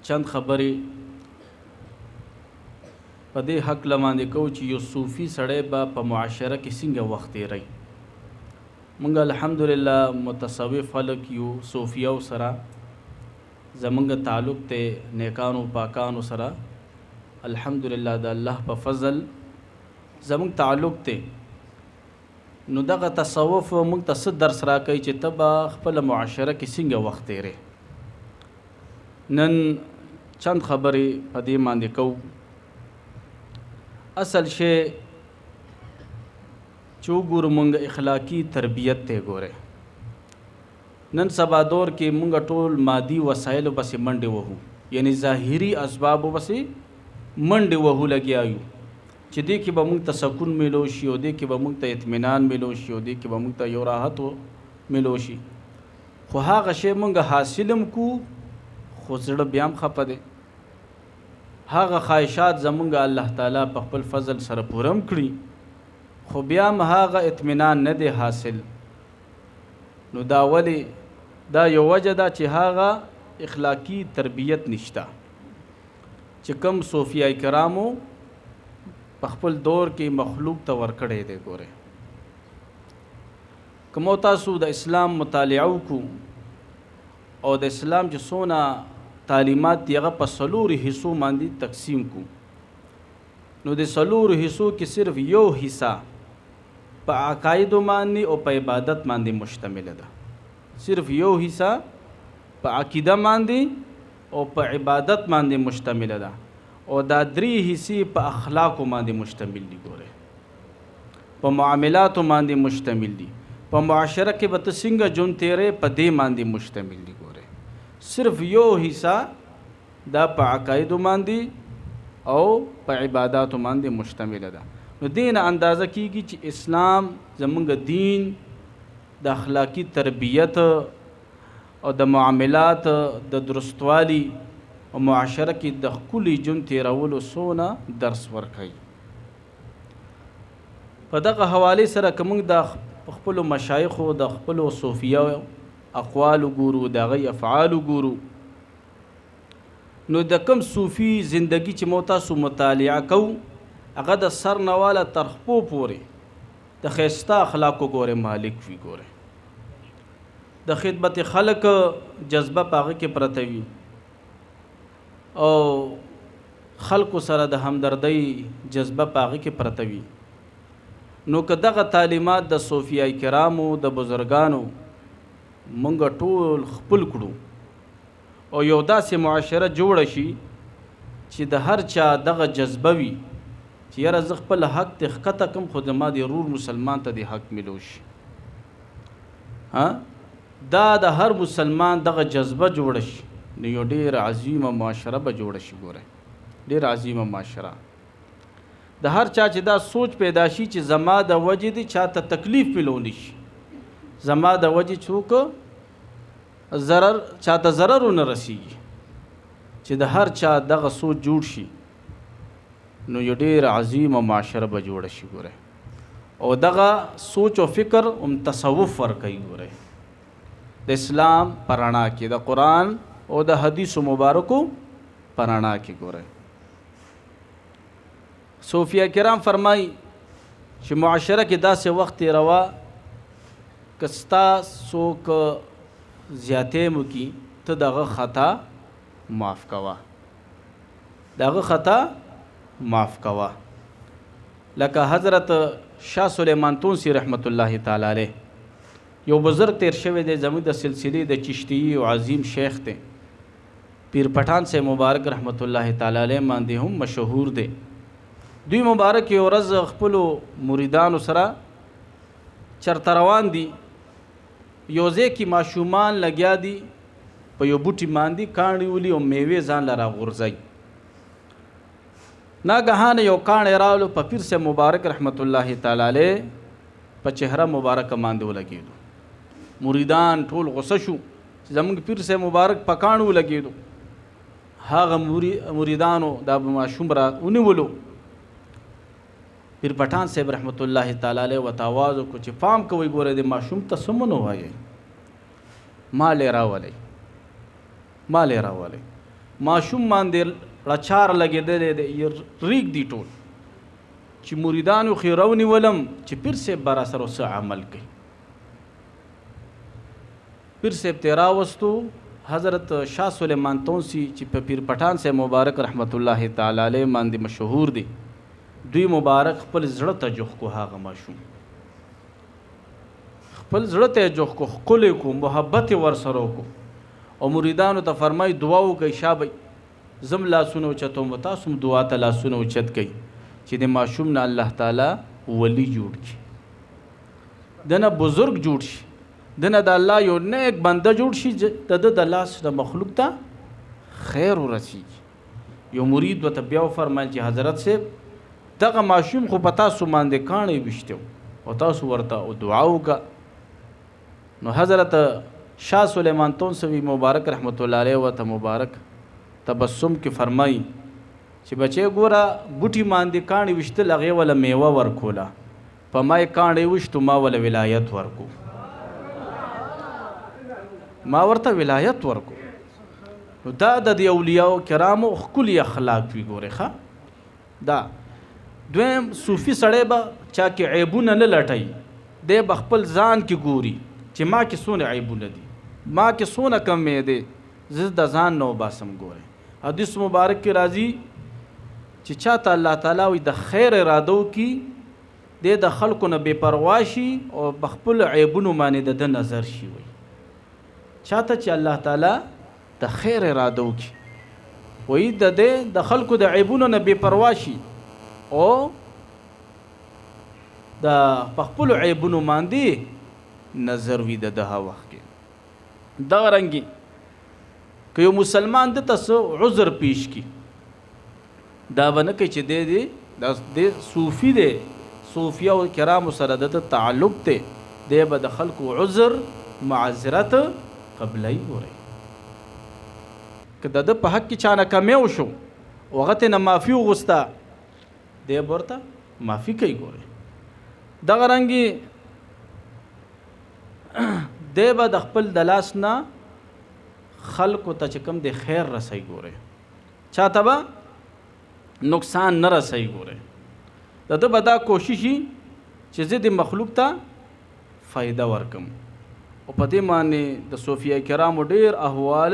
چند خبرې په دې حق لماندې کوو چې یو صوفي سړی به په معاشره کې څنګه وخت تیروي. موږ الحمدلله متصوف خلک یو، صوفیو سره زمونږ تعلق ته نیکانو پاکانو سره الحمدلله د الله په فضل زمونږ تعلق ته. نو دغه تصوف موږ ته څه درس راکوي چې ته به خپله معاشره کې څنګه وخت تیرې. نن چند خبرې په دې باندې کوو. اصل شی چې وګورو موږ اخلاقي تربیت ته ګورې. نن سبا دور کې موږ ټول مادي وسایلو پسې منډې وهو، یعنی ظاهري اسبابو پسې منډې وهو لګیا یو چې دې کې به موږ ته سکون میلو شي او دې کې به موږ ته اطمینان میلو شي او دې کې به موږ ته یو راحت میلو شي. خو هغه شی موږ حاصل هم کو خو زړه بیا هم خفه دی. هغه خواهشات زمونږ الله تعالی په خپل فضل سره پوره هم کړي خو بیا هم هغه اطمینان نه دی حاصل. نو دا ولې؟ دا یو وجه ده چې هغه اخلاقي تربیت نشته چې کوم صوفیای کرامو په خپل دور کې مخلوق ته ورکړی دی. ګوره کوم تاسو د اسلام مطالعه وکړو او د اسلام چې څونه تعلیمات دی هغه په څلورو حصو باندې تقسیم کو، نو د څلورو حصو کې صرف یو حصہ په عقایدو باندې او په عبادت باندې مشتمل ده. صرف یو حصہ په عقیده باندې او په عبادت باندې مشتمل ده او دا درې حصے په اخلاقو باندې مشتمل دي. ګوره په معاملاتو باندې مشتمل دي، په معاشره کې به ته څنګه ژوند تیرې په دې باندې مشتمل دي. ګوره صرف یو حصہ دا په عقایدو باندې او په عباداتو باندې مشتمل ده. نو دین اندازه کیږي چې اسلام زمونږ دین د اخلاقی تربیت او د معاملات د درستوالی او معاشره کې د ښکلي ژوند تیرولو څونه درس ورکوي. په دغه حوالې سره که موږ د خپلو مشایخو د خپلو صوفیو اقوالو ګورو، د هغوی افعالو ګورو، نو د کم صوفي زندگی چې مو تاسو مطالعه کوو هغه د سر نه واله تر خپو پورې د ښایسته اخلاقو ګورې مالک وي. ګورې د خدمت خلق جذبه په هغه کې پرته وي او خلقو سره د همدردۍ جذبه په هغه کې پرته وي. نو که دغه تعلیمات د صوفیای کرامو د بزرګانو مونږ ټول خپل کړو او یو داسې معاشره جوړه شي چې د هر چا دغه جذبه وي چې یاره زه خپل حق ته ښکته کم خو زما د ورور مسلمان ته د حق ملو شي. دا د هر مسلمان دغه جذبه جوړه شي نو یو ډېر عظیمه معاشره به جوړه شي. ګوره ډېر عظیمه معاشره. د هر چا چې دا سوچ پیدا شي چې زما د وجې دی چاته تکلیف ملولی شي، زما د وجې څوک ضرر چاته ضرر ونه رسیږي، چې د هر چا دغه سوچ جوړ شي نو یو ډېر عظیمه معاشره به جوړه شي. ګوره او دغه سوچ او فکر هم تصوف ورکوي. ګوره د اسلام په رڼا کې، د قرآن او د حدیثو مبارکو په رڼا کې. ګوره صوفیه کرام فرمایي چې معاشره کې داسې وخت تېروه که ستا څوک زیاتې مو کي ته دغه خطا معاف کوه، دغه خطا معاف کوه. لکه حضرت شاه سلیمان تونسی رحمت الله تعالی علیه یو بزرگ تیر شوی دی زموږ د سلسلې د چشتی او عظیم شیخ دی، پیر پټان سے مبارک رحمت الله تعالی علیه باندې هم مشهور دی. دوی مبارک یو ورځ خپلو مریدانو سره چرته روان دي، یو ځای کې ماشومان لګیا دي په یو بوټي باندې کاڼي ولي او میوې ځان له راغورځوي. ناګهانه یو کاڼی راغلو په پیر صاحب مبارک رحمت الله تعالی علیه په چهره مبارکه باندې ولګېدو. مریدان ټول غصه شو چې زموږ پیر صاحب مبارک په کاڼو ولګېدو. هغه مریدانو دا ماشوم را ونیولو. پیر پټان صاحب رحمت الله تعالی علیه ورته آواز وکړو چې پام کوئ، ګوره د ماشوم ته څه مه وایئ، مال یې راولئ. ماشوم باندې رچار لګېدلی دی ریږ دی ټول چې مریدانو خیره ونیولم چې پیر صاحب به راسره څه عمل کوي. پیر صاحب ته یې راوستو حضرت شاه سلیمان تونسي چې په پیر پټان صاحب مبارک رحمت الله تعالی علیه باندې مشهور دی، دوی مبارک خپل زړه ته جوخ کو. هغه ماشوم خپل زړه ته جوخ کو، ښکلی کو، محبت یې ورسره وکړو او مریدانو ته فرمایي دعا وکړئ. شابه زم لاسونه اوچتوم و تاسو هم دعا ته لاسونه اوچت کوئ چې د ماشوم نه الله تعالی ولی جوړ کړي، دنه بزرگ جوړ شي، دنه د الله یو نیک بنده جوړ شي، د لاس د مخلوق ته خیر ورسیږي. یو مرید ورته بیا وفرمایل چې حضرت صاحب دغه ماشوم خو په تاسو باندې کاڼی ویشتی او تاسو ورته دعا وکړه. نو حضرت شاه سلیمان تونسوي مبارک رحمت الله علیه ورته مبارک تبسم کې فرمایي چې بچی ګوره بوټي باندې کاڼي ویشتل هغې وله میوه ورکوله، په ما یې کاڼی ویشتو ما وله ولایت ورکو، ما ورته ولایت ورکو. نو دا د دې اولیاء کرامو ښکلي اخلاق وي. ګورې ښه دا دویم صوفي سړی به چا کې عیبونه نه لټوي، دی به خپل ځان کې ګوري چې ما کې څونه عیبونه دي، ما کې څونه کمی دی، زه د ځان نه وباسم. ګورې حدیث مبارک کې راځي چې چاته الله تعالی وي د خیر اراده وکړي، دی د خلکو نه بې پروا شي او په خپلو عیبونو باندې د ده نظر شي. وي چاته چې الله تعالی د خیر اراده وکړي، وایي د دې د خلکو د عیبونو نه بې پروا شي او د په خپلو عیبونو باندې نظر وي د دغه وخت کې. دغه رنګې که یو مسلمان د ته څه عذر پیش کړي، دا به نه کوي چې دی صوفي دی، صوفیه کرامو سره د تعلق دی، دی به د خلکو عذر معذرت قبلوي. ګورئ که د ده په حق کې چا نه کمی وشو او هغه ترې نه معافي وغوسته، دی به ورته معافي کوي. ګورئ دغه رنګې دی به د خپل د لاس نه خلکو ته چې کوم د خیر رسوي، ګورئ چاته به نقصان نه رسوي. ګورئ د ده به دا کوشش وي چې زه د مخلوق ته فایده ورکم. او په دې باندې د صوفیه کرامو ډېر احوال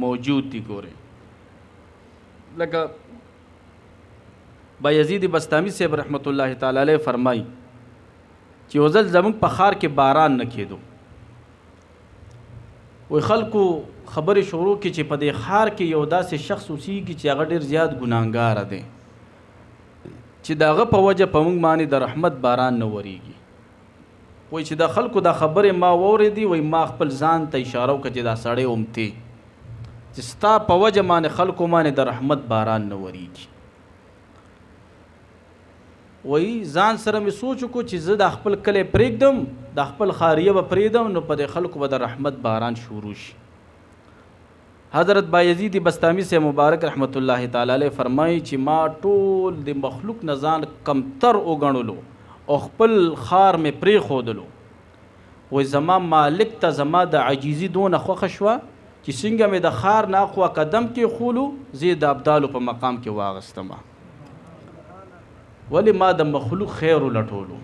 موجود دي. ګورئ لکه بایزید بستامي صاحب رحمت الله تعالی علیه فرمایي چې یو ځل زموږ په ښار کې باران نه کېدو، وی خلکو خبرې شروع کړي چې په دې ښار کې یو داسې شخص اوسیږي چې هغه ډېر زیات ګناهګاره دی چې د هغه په وجه په موږ باندې د رحمت باران نه ورېږي. وایي چې د خلکو دا خبرې ما واورېدې، وایي ما خپل ځان ته اشاره وکړه چې دا سړی امتې چې ستا په وجه باندې خلکو باندې د رحمت باران نه ورېږي. وایي ځان سره مې سوچ وکړو چې زه د خپل کلی پرېږدم، د خپل خاریه به پرېږدم، نو په دې خلکو به د رحمت باران شروع شي. حضرت بایزید بستامي صاحب مبارک رحمت الله تعالی علیه فرمایي چې ما ټول د مخلوق نه ځان کمتر وګڼلو او خپل خار مې پرېښودلو. وایي زما مالک ته زما د عجیزي دونه خوښه شوه چې څنګه مې د خار نه اخوا قدم کېښولو، زه یې د ابدالو په مقام کې واغستمه. ولی ما د مخلوق خیر ولټولو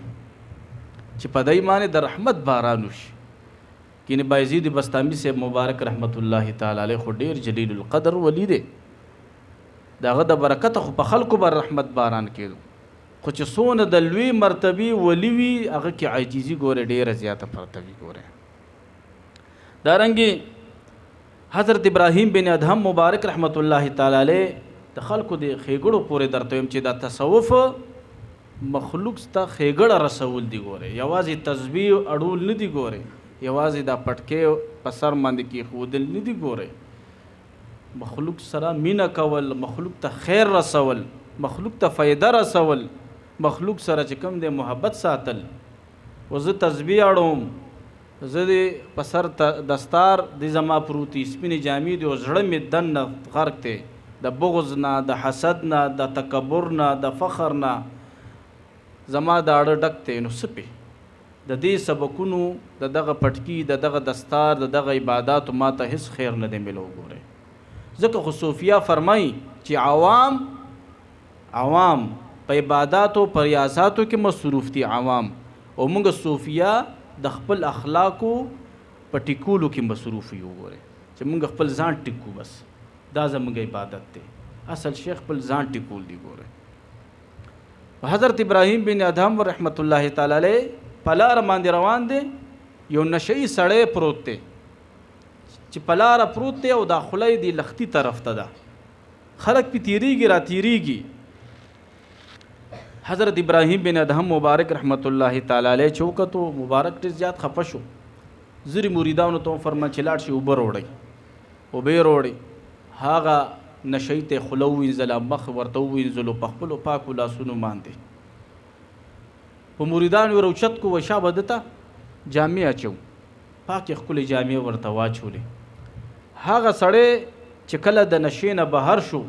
چې په دای باندې د رحمت باران وشي. کینې بایزید بستامي صاحب مبارک رحمت الله تعالی علیه خو ډېر جلیل القدر ولی دی، د هغه د برکته خو په خلکو به رحمت باران کېدو، خو چې څونه د لوی مرتبې ولی وي هغه کې عاجزي ګورې ډېره زیاته پرته وي. ګورې دارنګې حضرت ابراهیم بن ادهم مبارک رحمت الله تعالی علیه د خلکو د ښېګړو پورې درته ویم چې دا تصوف مخلوق ته ښېګړه رسول دي. ګورې یوازې تسبیح اړول نه دي، ګورې یوازې دا پټکې په سر باندې کېښودل نه دي. ګورې مخلوق سره مینه کول، مخلوق ته خیر رسول، مخلوق ته فایده رسول، مخلوق سره چې کوم دی محبت ساتل. و زه تسبیح اړوم، زه د په سر دستار د زما پروتي سپینې جامې دي او زړه مې دننه غرق دی د بغض نه، د حسد نه، د تکبر نه، د فخر نه، زما د اړه ډک دی. نو څه پې د دې سبقونو د دغه پټکي، د دغه دستار، د دغه عباداتو ما ته هیڅ خیر نه دی میلو. ګورئ ځکه خو صوفیا فرمایي چې عوام په عباداتو په ریاضاتو کې مصروف دي عوام، او موږ صوفیا د خپل اخلاقو په ټیکولو کې مصروف یو. ګوره چې موږ خپل ځان ټیکو، بس دا زموږ عبادت دی. اصل شیخ خپل ځان ټیکول دی. ګوره حضرت ابراهیم بن ادهم رحمت الله تعالی علیه په لاره باندې روان دی، یو نشئی سړی پروت دی چې په لاره پروت دی او دا خولۍ دی لختي طرف ته ده، خلک پې تیریږي را تیریږي. حضرت ابراهیم بن ادهم مبارک رحمت الله تعالی علیه چې وکتو، مبارک ډېر زیات خفه شو. زری مریدانو ته فرمایي چې لاړ شي اوبه راوړئ. اوبه یې راوړې، هغه نشئی ته خوله ووینځله، مخ ورته ووینځلو په خپلو پاکو لاسونو باندې. په مریدانو یې راوچت کو، وشا به ده ته جامې اچو، پاکې ښکلې جامې ورته واچولې. هغه سړی چې کله د نشې نه بهر شو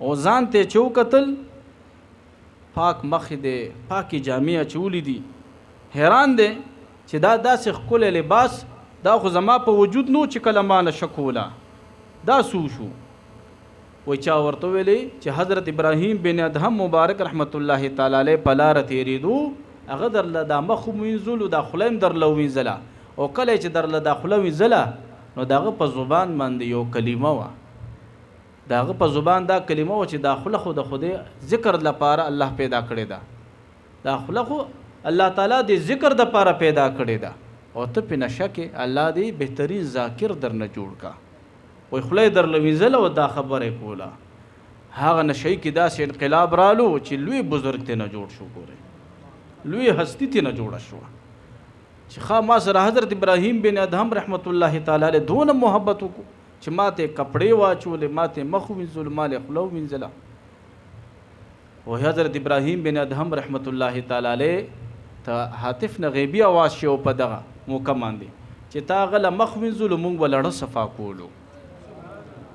او ځان ته چې وکتل، پاک مخ دی، پاکې جامې اچولې دي، حیران دی چې دا داسې ښکلی لباس دا خو زما په وجود نو چې کله ما نشه کوله، دا سو شو. وای چا ورته ویلې چې حضرت ابراهیم بن ادهم مبارک رحمت الله تعالی علیه په لاره تېرېدو، هغه درله دا مخ ووینځلو، دا خوله هم درله ووینځله، او کله چې درله دا خوله وینځله نو د هغه په زبان باندې یو کلمه وه، د هغه په زبان دا کلمه وه چې دا خوله خو د خدای ذکر لپاره الله پیدا کړې ده، دا خوله خو الله تعالی د ذکر دپاره پیدا کړې ده، او ته پې نشه کې الله دې بهترین ذاکر درنه جوړ کا. وای خوله یې درله وینځله او دا خبره یې کوله. هغه نشهی کې داسې انقلاب رالو چې لوی بزرګ ته نه جوړ شو. ګورئ لوی هستی ته نه جوړه شوه چې خا ما سره حضرت ابراهیم بن ادهم رحمت الله تعالی علیه دونه محبت وکړو چې ما ته کپړې واچولې، ما ته مخ ووینځلو، ما له خوله ووینځله. او حضرت ابراهیم بن ادهم رحمت الله تعالی علیه ته هاتف نه غیبي اواز شو په دغه موقع باندې چې تا غله مخ ووینځلو، مونږ به لړه صفا کولو،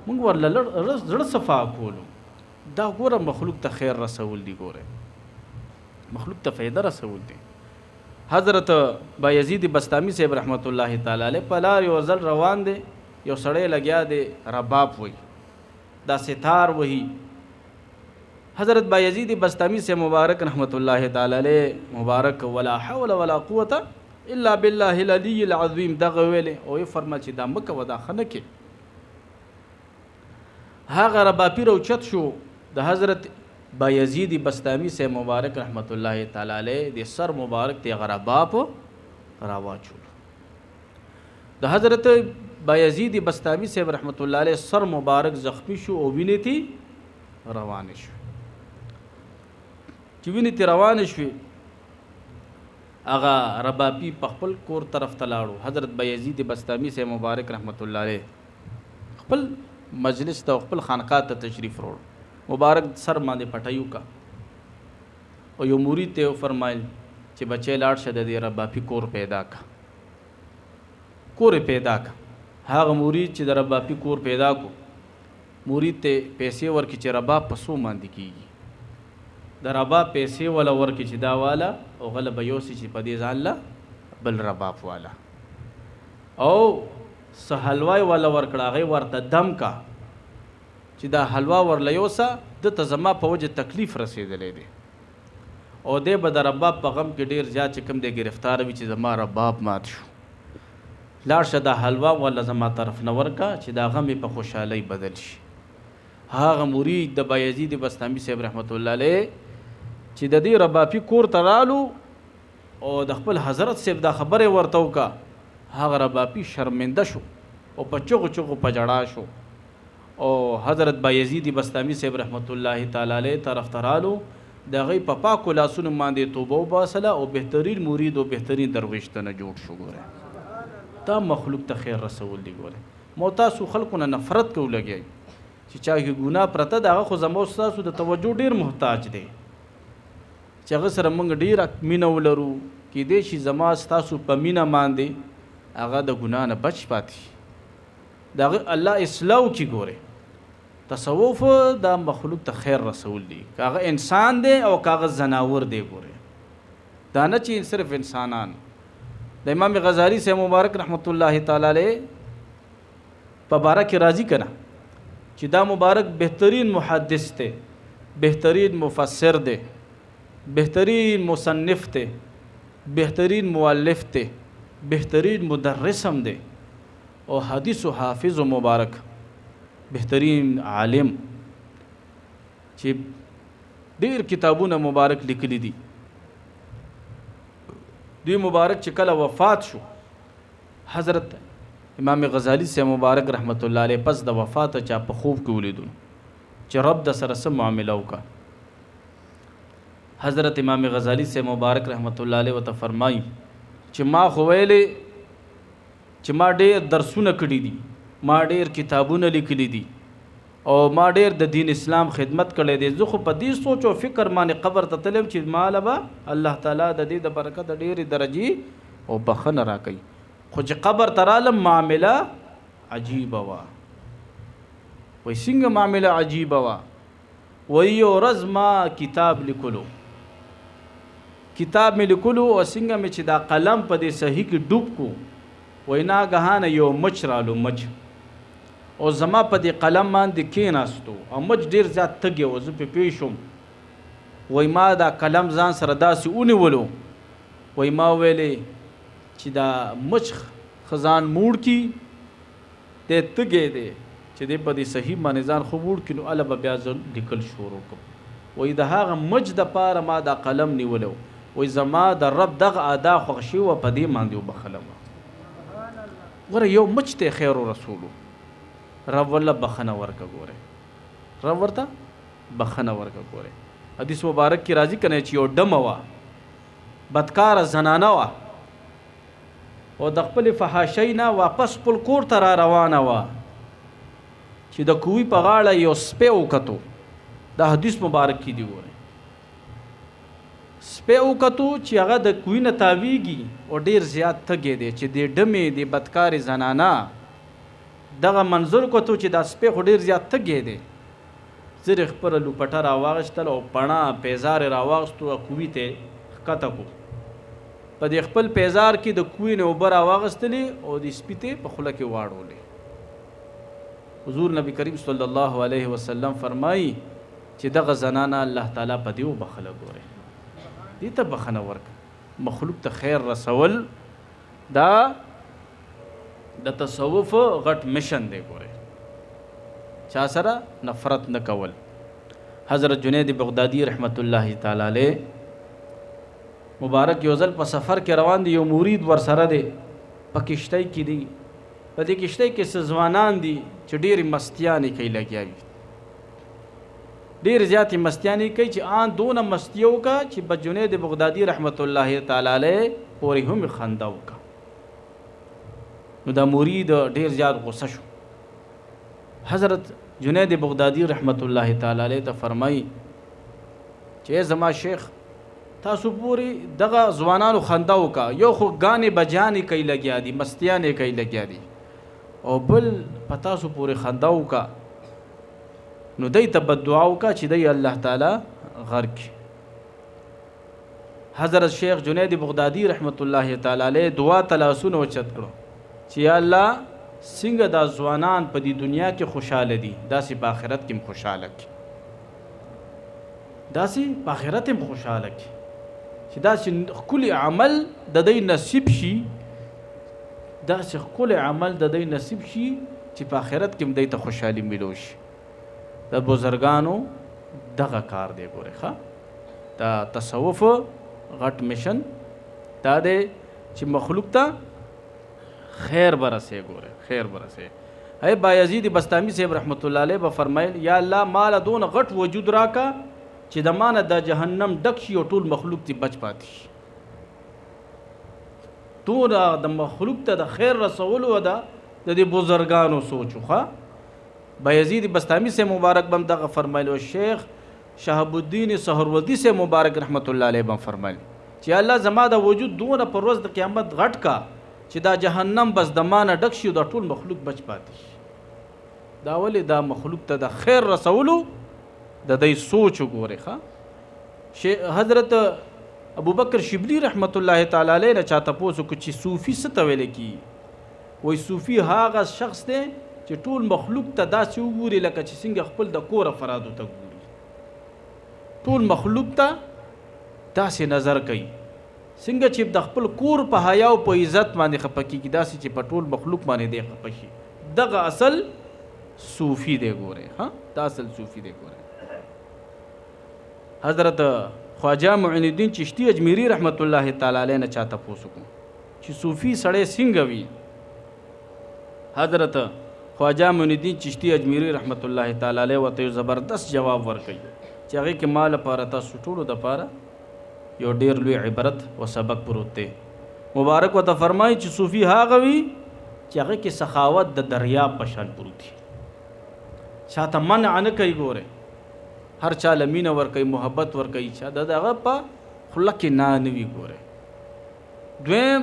مونږ ورله زړه صفا کولو. دا ګوره مخلوق ته خیر رسول دی، ګوره مخلوق ته فایده رسول دی. حضرت بایزید بستامی صاحب رحمت الله تعالی علیه په لار یو ځل روان دی، یو سړی لګیا دی رباب وی، دا ستار وهي. حضرت بایزید بستامی صاحب مبارک رحمت الله تعالی علیه مبارک ولا حول ولا قوة الا بالله العلی العظیم دغه ویلې، او یې فرمایل چې دا مکه و دا خنه کې. هغه رباپی روچت شو، د حضرت بایزید بستامی سے مبارک رحمت الله تعالی علیه د سر مبارک ته غرباپ راواچول. د حضرت بایزید بستامی سے رحمت الله علیه سر مبارک زخمی شو او وینې تی روان شو. چې وینې تی روان شو، هغه رباپی په خپل کور طرف ته لاړو. حضرت بایزید بستامی سے مبارک رحمت الله علیه خپل مجلس ته خپل خانقاه ته تشریف وروړ، مبارک سر باندې پټیو کا، او یو مرید ته فرمایل چې بچی لاړ شه د دې رباپي کور پیدا کا، کور پیدا کا. هغه مرید چې د رباپي کور پیدا کو، مرید ته پیسې ورکړي چې رباب په څو باندې کېږي، د رباب پیسې ولا ورکړي چې دا والا او غله به یوسي چې په دې ځان له بل رباب والا، او څه حلوای والا ورکړه هغې ورته دم کا چې دا حلوا ورلیوسه دته زما په وجه تکلیف رسېدلی دی، او دی به د رباب په غم کې ډېر زیات چې کوم دی ګرفتار وي چې زما رباب مات شو، لاړ شه دا حلوا ولا زما طرف نه ورکه چې دا غم یې په خوشحالۍ بدل شي. هغه مرید د بایزید بستامي صاحب رحمت الله علیه چې د دې رباپي کور ته رالو او د خپل حضرت صاحب دا خبره ورته وکړه، هغه رباپي شرمنده شو او په چغو چغو په جړا شو، او حضرت بایزید بستامی صاحب رحمت الله تعالی علیه طرف ته رالو، د هغې په پاکو لاسونو باندې توبه وباسله او بهترین مرید او بهترین درویش ته نه جوړ شو. ګوره دا مخلوق ته خیر رسول دی. ګوره مو تاسو خلکو نه نفرت کو لګئ چې چا کې ګناه پرته ده، هغه خو زموږ ستاسو د توجه ډېر محتاج دی چې هغه سره موږ ډېره مینه ولرو، کیدای شي زما ستاسو په مینه باندې هغه د ګناه نه بچ پاتې، د هغه الله اصلاح وکړي. ګوره تصوف دا مخلوق ته خیر رسول دی، که هغه انسان دی او که هغه زناور دی. ګوره دا نه چې صرف انسانان. د امام غزالی سے مبارک رحمت الله تعالی علیه په باره کې راځي که نه چې دا مبارک بهترین محدث دی، بهترین مفسر دی، بهترین مصنف دی، بهترین مؤلف دی، بهترین مدرس هم دی او حدیث و حافظ و مبارک بهترین عالم چې ډیر کتابونه مبارک لیکلی دي. دوی مبارک چې کله وفات شو، حضرت امام غزالی سے مبارک رحمت الله علیه پس د وفات چا په خوب کې ولیدل چې رب د سره سم معامله وکړه. حضرت امام غزالی سے مبارک رحمت الله علیه وته فرمایي چې ما خو ویلې چې ما ډېر درسونه کړي دي، ما ډېر کتابونه لیکلي دي او ما ډېر د دین اسلام خدمت کړی دی. زه خو په دې سوچ او فکر باندې قبر ته تلم چې ماله به الله تعالی د دې د برکت ډېرې درجې او بخښنه راکوي. خو چې قبر ته رالم معامله عجیبه وه. وایي څنګه معامله عجیبه وه؟ وایي یو ورځ ما کتاب لیکلو، کتاب مې لیکلو او څنګه مې چې دا قلم په دې صحیح کې ډوب کو، وایي ناګهانه یو مچ رالو، مچ او زما په دې قلم باندې کېناستو او مچ ډېر زیات تږی و، زه پې پوه شوم. وایي ما دا قلم ځان سره داسې ونیولو، وایي ما ویلې چې دا مچ خزان موړ کی دی تږی دی چې دی په دې صحیح باندې ځان خو موړ کړي نو هله به بیا زه لیکل شروع کړم. وایي د هغه مچ دپاره ما دا قلم نیولی و. وایي زما د رب دغه ادا خوښ شوي وه، په دې باندې وبخلم. ګوره یو مچ دی خیر و رسولو، رب والله بخښنه ورکه. ګوره رب ورته بخښنه ورکه. ګوره حدیث مبارک کې راځي که نه چې یو ډمه وه، بدکاره زنانه وه او د خپلې فحاشۍ نه واپس خپل کور ته را روانه وه چې د کوی په غاړه یو سپی وکتو. دا حدیث مبارک کې دی. ګوره سپی وکتو چې هغه د کوی نه تاویږي او ډېر زیات تږی دی چې د ډمې د بدکارې زنانه دغه منظر کتو چې دا سپی خو ډېر زیات تږی دی. زر خپله لوپټه راواغېستل او پڼه پیزار یې راواغېستو او کوي ته ښکته کړو. په دې خپل پیزار کې د کوی نه اوبه راواغېستلې او د سپي ته په خوله کې واړولې. حضور نبی کریم صلی الله علیه وسلم فرمایي چې دغه زنانه الله تعالی په دې وبخله. ګورې دې ته بخښنه ورکړه. مخلوق ته خیر رسول دا د تصوف غټ مشن دی. ګورې چا سره نفرت نه کول. حضرت جنید بغدادي رحمت الله تعالی علیه مبارک یو ځل په سفر کې روان دی، یو مرید ورسره دی، په کشتۍ کې دی. په دې کشتۍ کې څه ځوانان دي چې ډېرې مستیانې کوي، لګیا وي، ډېرې زیاتې مستیانې کوي چې آن دونه مستي وکړه چې په جنید بغدادي رحمت الله تعالی علیه پورې هم خنده وکړه. نو دا مرید ډېر زیات غصه شو. حضرت جنید بغدادي رحمت الله تعالی علیه ته فرمایي چې زما شیخ تاسو پوری دغه ځوانانو خنده وکړه، یو خو ګانې بجانې کوي لګیا دي، مستیانې کوي لګیا دي، او بل په تاسو پورې خنده وکړه، نو دی ته بد دعا وکړه چې دی الله تعالی غرق کړي. حضرت شیخ جنید بغدادي رحمت الله تعالی علیه دعا ته لاسونه اوچت کړو چې یا الله څنګه دا ځوانان په دې دنیا کې خوشحاله دي، داسې په آخرت کې هم خوشحاله کړي، داسې په آخرت هم خوشحاله کړي چې داسې ښکلی عمل د دوی نصیب شي، داسې ښکلی عمل د دوی نصیب شي چې په آخرت کې هم دوی ته خوشحالي میلو شي. د بزرګانو دغه کار دی. ګورې ښه دا تصوف غټ مشن دا دی چې مخلوق ته خیر برسې. ګورې خیر برسې. ای بایزید بستامی صاحب رحمت الله علیه به فرمایل یا الله مال دونه غټ وجود راکا چې د مانه د جهنم ډک شي او ټول مخلوق تی بچ پاتې شي. ټول د مخلوق ته د خیر رسولو ده د دې بزرګانو سوچو. ښه بایزید بستامی سے مبارک بم دغه فرمایلو. شیخ شهاب الدین سهروردی سے مبارک رحمت الله علیه بم فرمایل چې الله زما د وجود دونه پر ورځ د قیامت غټ کا چې دا جهنم بس د مانه ډک شي او د ټول مخلوق بچ پاتې شي. دا ولې دا مخلوق ته د خیر رسولو د دې سوچ وګورئ. ښه حضرت ابوبکر شبلی رحمت الله تعالی علیه نه چاته پوسو کو چې صوفي څه ته ویل کی؟ وای صوفي هغه شخص دی چې ټول مخلوق ته داسې وګوري لکه چې څنګه خپل د کور افرادو ته ګوري. ټول مخلوق ته داسې نظر کوي څنګه چې د خپل کور په حیا او په عزت باندې خفه کېږي، داسې چې په ټول مخلوق باندې دی خفه شي. دغه اصل صوفي دی ګوره. ها دا اصل صوفي دی ګوره. حضرت خواجه معین الدین چشتی اجمیری رحمت الله تعالی علیه نه چاته پوښتنه چې صوفي سړی څنګه وي. حضرت خواجه معین الدین چشتی اجمیری رحمت الله تعالی علیه ورته یو زبردست جواب ورکړي چې هغې کې ما لپاره تاسو ټولو دپاره یو ډېر لوی عبرت و سبق پروت دی. مبارک ورته فرمایي چې صوفي هغه وي چې هغې کې سخاوت د دریاب په شان پروت وي، چاته منع نه کوي. ګوره هر چا له مینه ورکوي، محبت ورکوي، چا د هغه په خوله کې نه وي. ګوره دویم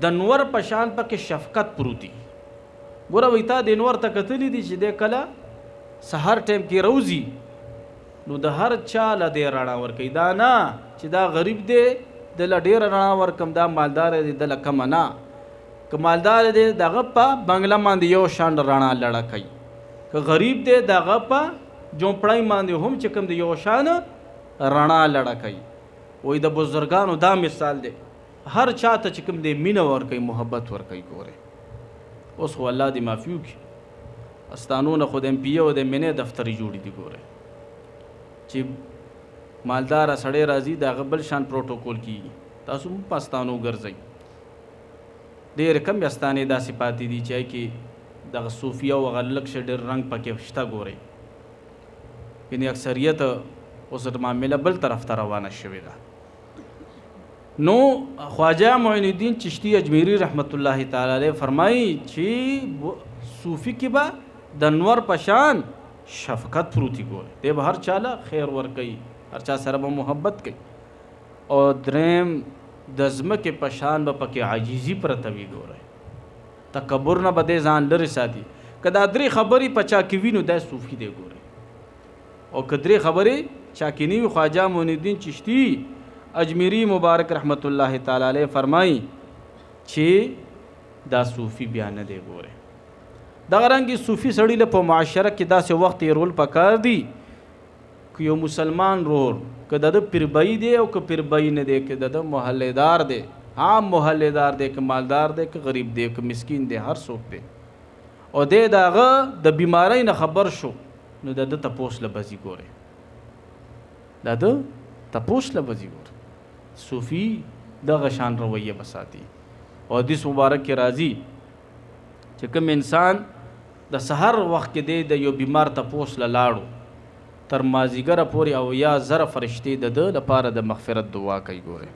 د نور په شان پکې شفقت پروتي. ګوره وایي تا د نور ته کتلی دي چې دی کله سهار ټایم کې روزي نو د هر چا له دی رڼا ورکوي. دا نه چې دا غریب دی د له ډېره رڼا ورکم، دا مالدار دی د له کمه نه. که مالدار دی د هغه په بنګله باندې یو شان رڼا لړه کوي، که غریب دی د هغه په جومپړی باندې هم چې کوم دی یو شان رڼا لړه کوي. وایي د بزرګانو دا مثال دی، هر چا ته چې کوم دی مینه ورکوي، محبت ورکوي. ګوره اوس خو الله دې معافي وکړي، استانونه خو د ایم پی او د منې دفترې جوړې دي. ګوره چې مالداره سړی راځي د هغه بل شان پروټوکول کېږي. تاسو هم په استانو ګرځئ، ډېرې کم استانې داسې پاتې دي چې هغې کې دغه صوفي او هغه لږ شه ډېر رنګ پکې شته. ګورئ یعنې اکثریت اوس معامله بل طرف ته روانه شوې ده. نو خواجه معین الدین چشتی اجمیری رحمت الله تعالی علیه فرمایي چې صوفي کې به د نور په شان شفقت پروتي. ګوره دی به هر چاله خیر ورکوي، هر چا سره به محبت کوي. او دریم د ځمکې په شان به پکې عاجزي پرته وي. ګوره تکبر نه به دی ځان لرې ساتي. که دا درې خبرې په چا کې وي نو دا صوفي دی. ګوره او که درې خبرې چا کې نه وي، خواجه معین الدین چشتی اجمیری مبارک رحمت الله تعالی علیه فرمایي چې دا صوفي بیا نه دی. ګوره دغه رنګې صوفي سړي له په معاشره کې داسې وخت یې رول پکار دی که یو مسلمان رور که د پیربایي دی او که پیربایي نه دی، که د محلهدار دی، عام محلهدار دی، که مالدار دی، که غریب دی، که مسکین دی، هر څوک دی، او دی د هغه د بیمارۍ نه خبر شو نو د ده تپوس له بځي. ګورې د ده تپوس له بځي. ګوره صوفي دغه شان رویه به ساتي. او حدیث مبارک کې راځي چې کوم انسان د سحر وخت کې دی د یو بیمار تپوس له لاړو تر مازدیګره پورې او یا زره فرشتې د ده لپاره د مغفرت دعا کوي. ګوره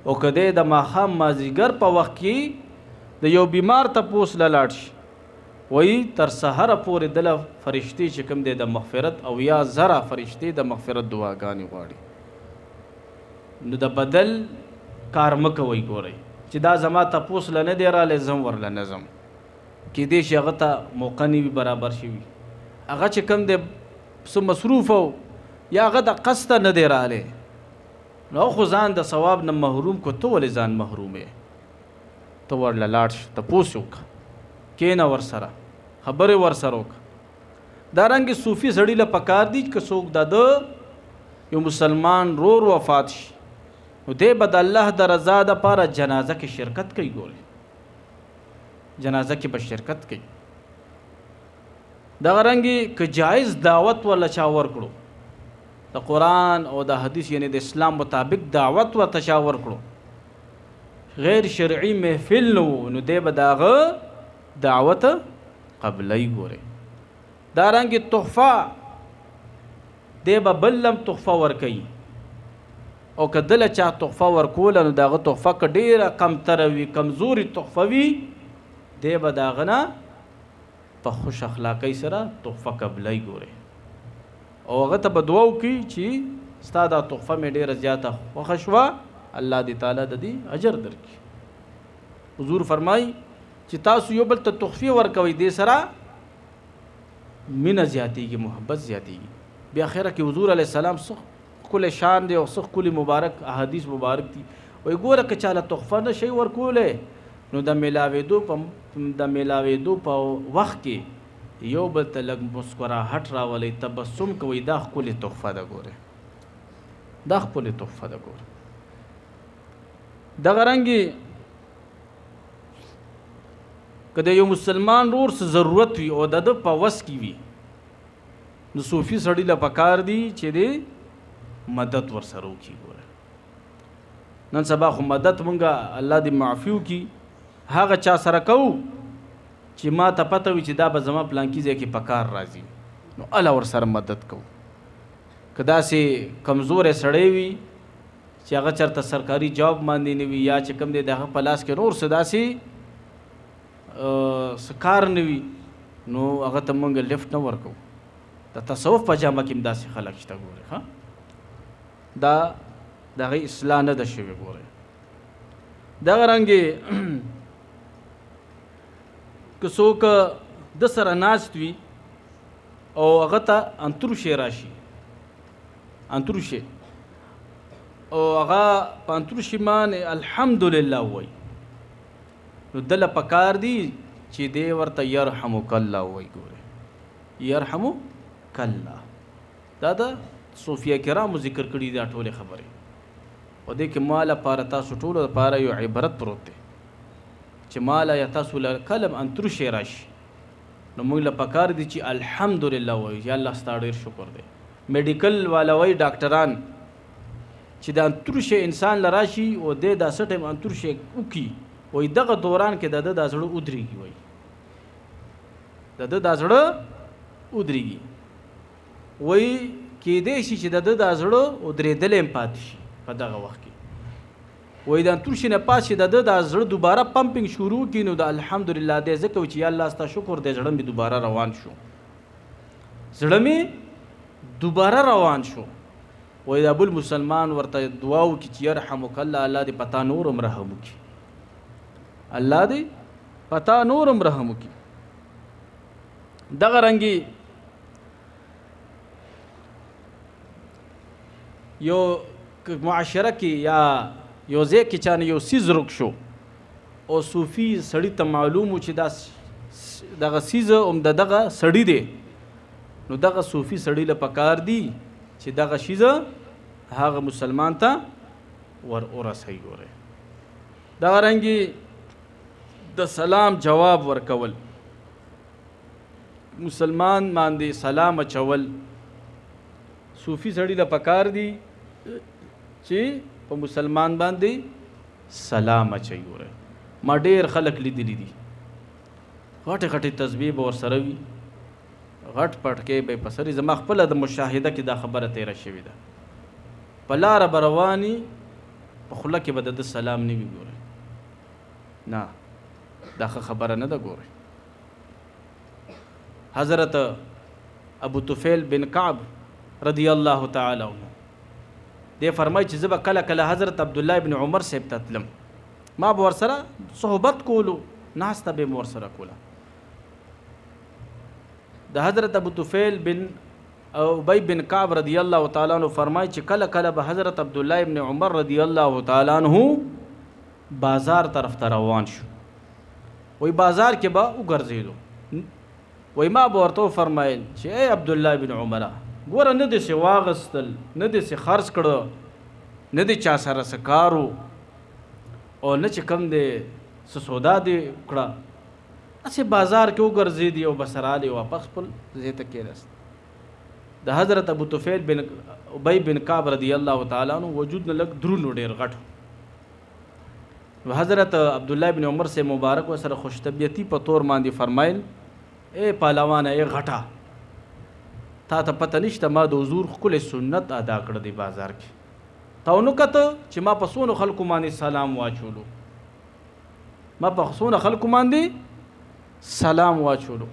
او که دی د ماښام مازدیګر په وخت کې د یو بیمار تپوس له لاړ شي، وایي تر سحره پورې دله فرشتې چې کوم دی د مغفرت او یا زره فرشتې د مغفرت دعاګانې غواړي. نو د بدل کار مه کوئ. ګورئ چې دا زما تپوس له نه دی رالی زم ورله نه ځم، کیدای شي هغه ته موقع نه وي برابر شوي، هغه چې کوم دی څه مصروف او یا هغه د قصده نه دی رالی، نو خو ځان د ثواب نه محروم کو. ته ولې ځان محروم یې؟ ته ورله لاړ شه، تپوس یې وکړه، کښېنه ورسره، خبرې ورسره وکړه. دارنګې صوفي سړي له پکار دي که څوک د ده یو مسلمان رور وفات شي نو دی به د الله د رضا دپاره جنازه کې شرکت کوي. ګورې جنازه کې به شرکت کوي. دغه رنګې که جایز دعوت ورله چا ورکړو، د قرآن او د حدیث یعنی د اسلام مطابق دعوت ورته چا ورکړو، غیر شرعي محفل نه و، نو دی به د هغه دعوت قبلوي. ګورې دارنګې تحفه دی به بل هم تحفه ورکوي، او که دله چا تحفه ورکوله نو د هغه تحفه که ډېره کمتره وي، کمزوري تحفه وي، دی به د هغه نه په خوش اخلاقۍ سره تحفه قبلوي. ګورې او هغه ته به دعا وکړي چې ستا دا تحفه مې ډېره زیاته خوښه شوه، الله دې تعالی د دې اجر درکړي. حضور فرمایي چې تاسو یو بل ته تحفې ورکوئ، دې سره مینه زیاتېږي، محبت زیاتېږي. بیا اخره کې حضور علیه السلام څه ښکلی شان دی او څه ښکلي مبارک احادیث مبارک دي. وایي ګوره که چاله تحفه نه شئ ورکولی نو د میلاوېدو په وخت کې یو بل ته لږ مسکراهټ راولئ، تبسم کوئ، دا ښکلې تحفه ده. ګورئ دا ښکلې تحفه ده. ګورئ دغه رنګې که د یو مسلمان ورور څه ضرورت وي او د ده په وس کې وي، نو صوفي سړي له پکار دي چې د مدد ورسره وکړي. ګوره نن سبا خو مدد مونږه الله دې معافي وکړي هغه چا سره کوو چې ما ته پته وي چې دا به زما پلانکي ځای کې پکار راځي، نو الله ورسره مدد کوو. که داسې کمزوری سړی وي چې هغه چېرته سرکاري جاب باندې نه وي، یا چې کوم دی د هغه په لاس کې نور څه داسې څه کار نه وي، نو هغه ته مونږ لفټ نه ورکوو. د تصوف په جامه کې هم داسې خلک شته. ګورئ ښه دا د هغې اصلاح نه ده شوې. ګورئ دغه رنګې که څوک د سره ناست وي او هغه ته انتروشی راشي، انتروشی او هغه په انتروشي باندې الحمدلله وایي، نو دله پکار دي چې دی ورته یرحمک الله وایي. ګورئ یرحمک الله دا د صوفیه کرامو ذکر کړي دا ټولې خبرې، او دې کې ما لپاره تاسو ټولو لپاره یو عبرت پروت دی چې ما له یا تاسو له کلم انتروشی راشي، نو موږ له پکار دي چې الحمدلله وایو، یا الله ستا ډېر شکر دی. میډیکل والا وایي ډاکټران چې د انتروشی انسان له راشي او دی دا څه ټایم انتروشی وکړي، وایي دغه دوران کې د ده دا زړه ودرېږي، وایي د ده دا زړه ودرېږي، وایي کېدی شي چې د ده دا زړه ودرېدلی هم پاتې شي په دغه وخت کې. وایي د انتروشي نه پاس چې د ده دا زړه دوباره پمپینګ شروع کړي، نو د الحمدلله دی ځکه چې یا الله ستا شکر دی زړه مې دوباره روان شو، زړه مې دوباره روان شو. وایي د ابوالمسلمان ورته دعا وکړي چې یرحمک الله، الله دې پتا نورم رحم وکړي، الله دې پتا نورم رحم وکړي. دغه رنګې یو معاشره کې یا یو ځای کې چانه یو څیز رک شو او صوفي سړي ته معلوم و چې دغه څیز هم د دغه سړي دی، نو دغه صوفي سړي له پکار دي چې دغه شیزه هغه مسلمان ته ور ورسوي. ګورئ دغه رنګې د سلام جواب ورکول، مسلمان باندې سلام اچول، صوفي سړي له پکار دي چې په مسلمان باندې سلام اچوي. ګورئ ما ډېر خلک لیدلي دي غټې غټې تسبیح به ورسره وي، غټ پټکې به یې په سر وي. زما خپله د مشاهده کې دا خبره تېره شوې ده، په لاره به رواني په خوله کې به د ده سلام نه وي. ګورئ نه دا ښه خبره نه ده. ګورئ حضرت ابو طفیل بن کعب رضی الله تعالی عنہ دی فرمایي چې زه به کله کله حضرت عبدالله ابن عمر صاحب ته تلم، ما به ورسره صحبت کولو، ناسته به مې ورسره کوله. د حضرت ابو طفیل بن ابی بن کعب رضی الله تعالی عنہ فرمایي چې کله کله به حضرت عبدالله ابن عمر رضی الله تعالی عنہ بازار طرف ته روان شو، وی بازار کې به وګرځېدو، وی ما به ورته وفرمایل چې ای عبدالله ابن عمره ګوره نه دې څه واغستل، نه دې څه خرڅ کړه، نه دې چا سره څه کار و، او نه چې کوم دی څه سودا دې وکړه، هسې بازار کې وګرځېدي او بس راغلی واپس خپل ځای ته کېناست. د حضرت ابو طفیل بن ابی بن کعب رضی الله تعالی عنہ وجود نه لږ درون ډېر غټ، حضرت عبدالله ابن عمر سے مبارک و سره خوش طبیعتی په طور باندې فرمایل اے پهلوانه اے غټه تا ته پته نشته ما د حضور ښکلی سنت ادا کړه دی بازار کې، تا ونه کته چې ما په څونه خلکو باندې سلام واچولو، ما په څونه خلکو باندې سلام واچولو.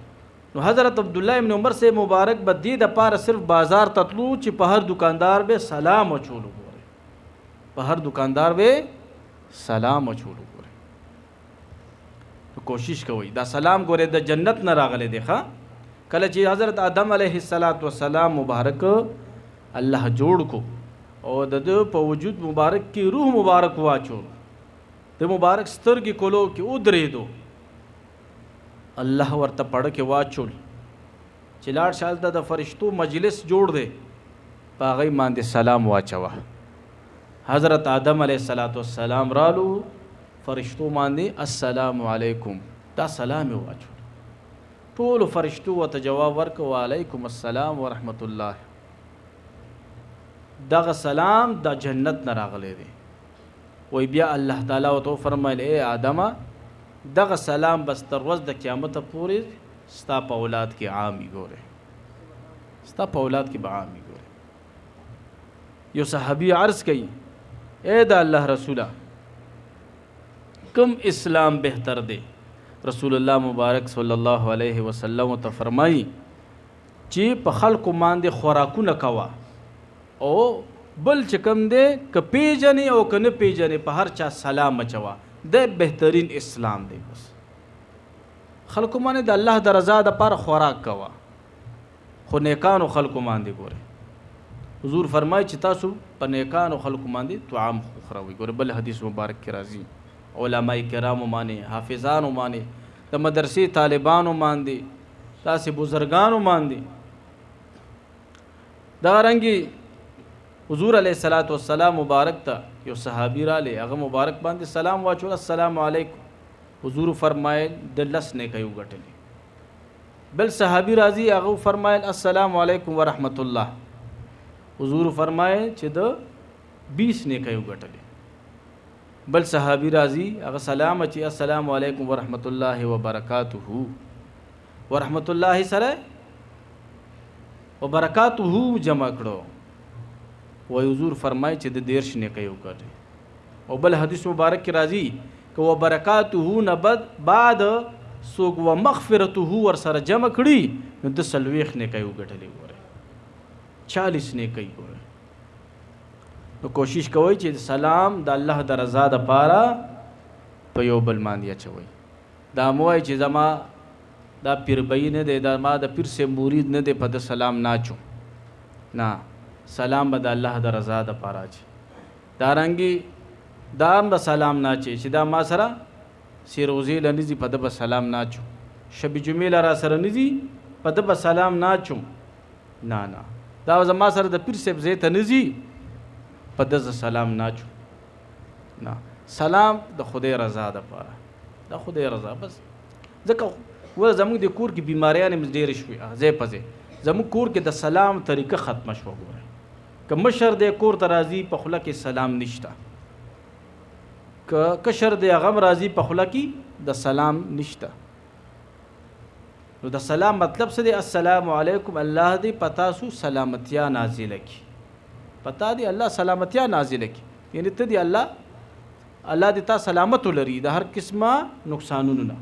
نو حضرت عبدالله ابن عمر سے مبارک به دې دپاره صرف بازار ته تلو چې په هر دکاندار به سلام اچولو. ګورئ په هر دکاندار به سلام اچولو. ګورئ کوشش کوئ دا سلام ګورئ د جنت نه راغلی دی. ښه کله چې حضرت آدم علیه السلام مبارک الله جوړ کو او د ده په وجود مبارک کې روح مبارک واچولو، د مبارک سترګې کولو کې ودرېدو. الله ورته پړه کې واچول چې لاړ شه هلته د فرشتو مجلس جوړ دی، په هغې باندې سلام واچوه. حضرت آدم علیه السلام رالو، فرشتو باندې السلام علیکم دا سلام یې واچول. ټولو فرشتو ورته جواب ورکړ وعلیکم السلام ورحمت الله. دغه سلام د جنت نه راغلی دی. وی بیا الله تعالی ورته وفرمیل ای آدمه دغه سلام بس تر ورځ د قیامته پورې ستا په اولاد کې عام وي. ګورې ستا په اولاد کې به عام وي. ګورې یو صحابي عرض کوي اے د الله رسوله کم اسلام بهتر دی؟ رسول الله مبارک صلی الله علیه وسلم ته فرمایي چې په خلکو باندې خوراکونه کوه او بل چې کوم دی که پیژنې او که نه پیژنې په هر چا سلام اچوه. د بهترین اسلام دی. بس خلکو باندې د الله د رضا دپاره خوراک کوه، خو نیکانو خلکو باندې ګورئ حضور فرمایي چې تاسو په نیکانو خلکو باندې طعام خوروئ. ګورئ بل حدیث مبارک کې راځي علماء کرامو باندې، حافظانو باندې، د مدرسې طالبانو باندې، داسې بزرګانو باندې. دغه رنګې حضور علیه السلام مبارک ته یو صحابي رالی، هغه مبارک باندې سلام واچول السلام علیکم. حضور فرمایل د 10 نیکۍ وګټلې. بل صحابي راځي هغه فرمایل السلام علیکم ورحمت الله. حضور فرمایل چې د 20 نیکۍ وګټلې. بل صحابي راځي هغه سلام اچي السلام علیکم ورحمت الله وبرکاته. ورحمت الله سره وبرکاته جمع کړو. و حضور فرمایي چې د 10 نیکۍ وکړي. او بل حدیث مبارک کې راځي که وبرکاته نه بعد څوک ومغفرته ورسره جمع کړي نو د 40 نیکۍ وګټلې. ګورئ 40 نیکۍ. ګورئ نو کوشش کوئ چې سلام د الله د رضا دپاره په یو بل باندې اچوئ. دا مو وایئ چې زما دا پیربئی نه دی، دا ما د پیر سے مرید نه دی په د سلام ناچو. نه، سلام به د الله د رضا دپاره اچي. دارنګې دا هم به سلام ناچي چې دا ما سره سیروزې له نه ځي په ده به سلام ناچو، شب جمعې له را سره نه ځي په ده به سلام ناچوم. نه نه، دا زما سره د پیر صاحب ځای ته نه ځي په ده زه سلام ناچوم. نه، سلام د خدای رضا دپاره، د خدای رضا. بس ځکه وله زموږ د کور کې بیماریانې هم ډېرې شوې ځای په ځای. زموږ کور کې د سلام طریقه ختمه شوه. ګورئ که مشر دی کور ته راځي په خوله کې سلام نشته، که کشر دی هغه هم راځي په خوله کې د سلام نشته. نو د سلام مطلب څه دی؟ السلام علیکم، الله دې په تاسو سلامتیا نازله کړي. پتا دی الله سلامتیا نازله کړي، یعنې ته دی الله دې تا سلامت ولري د هر قسمه نقصانونو نه.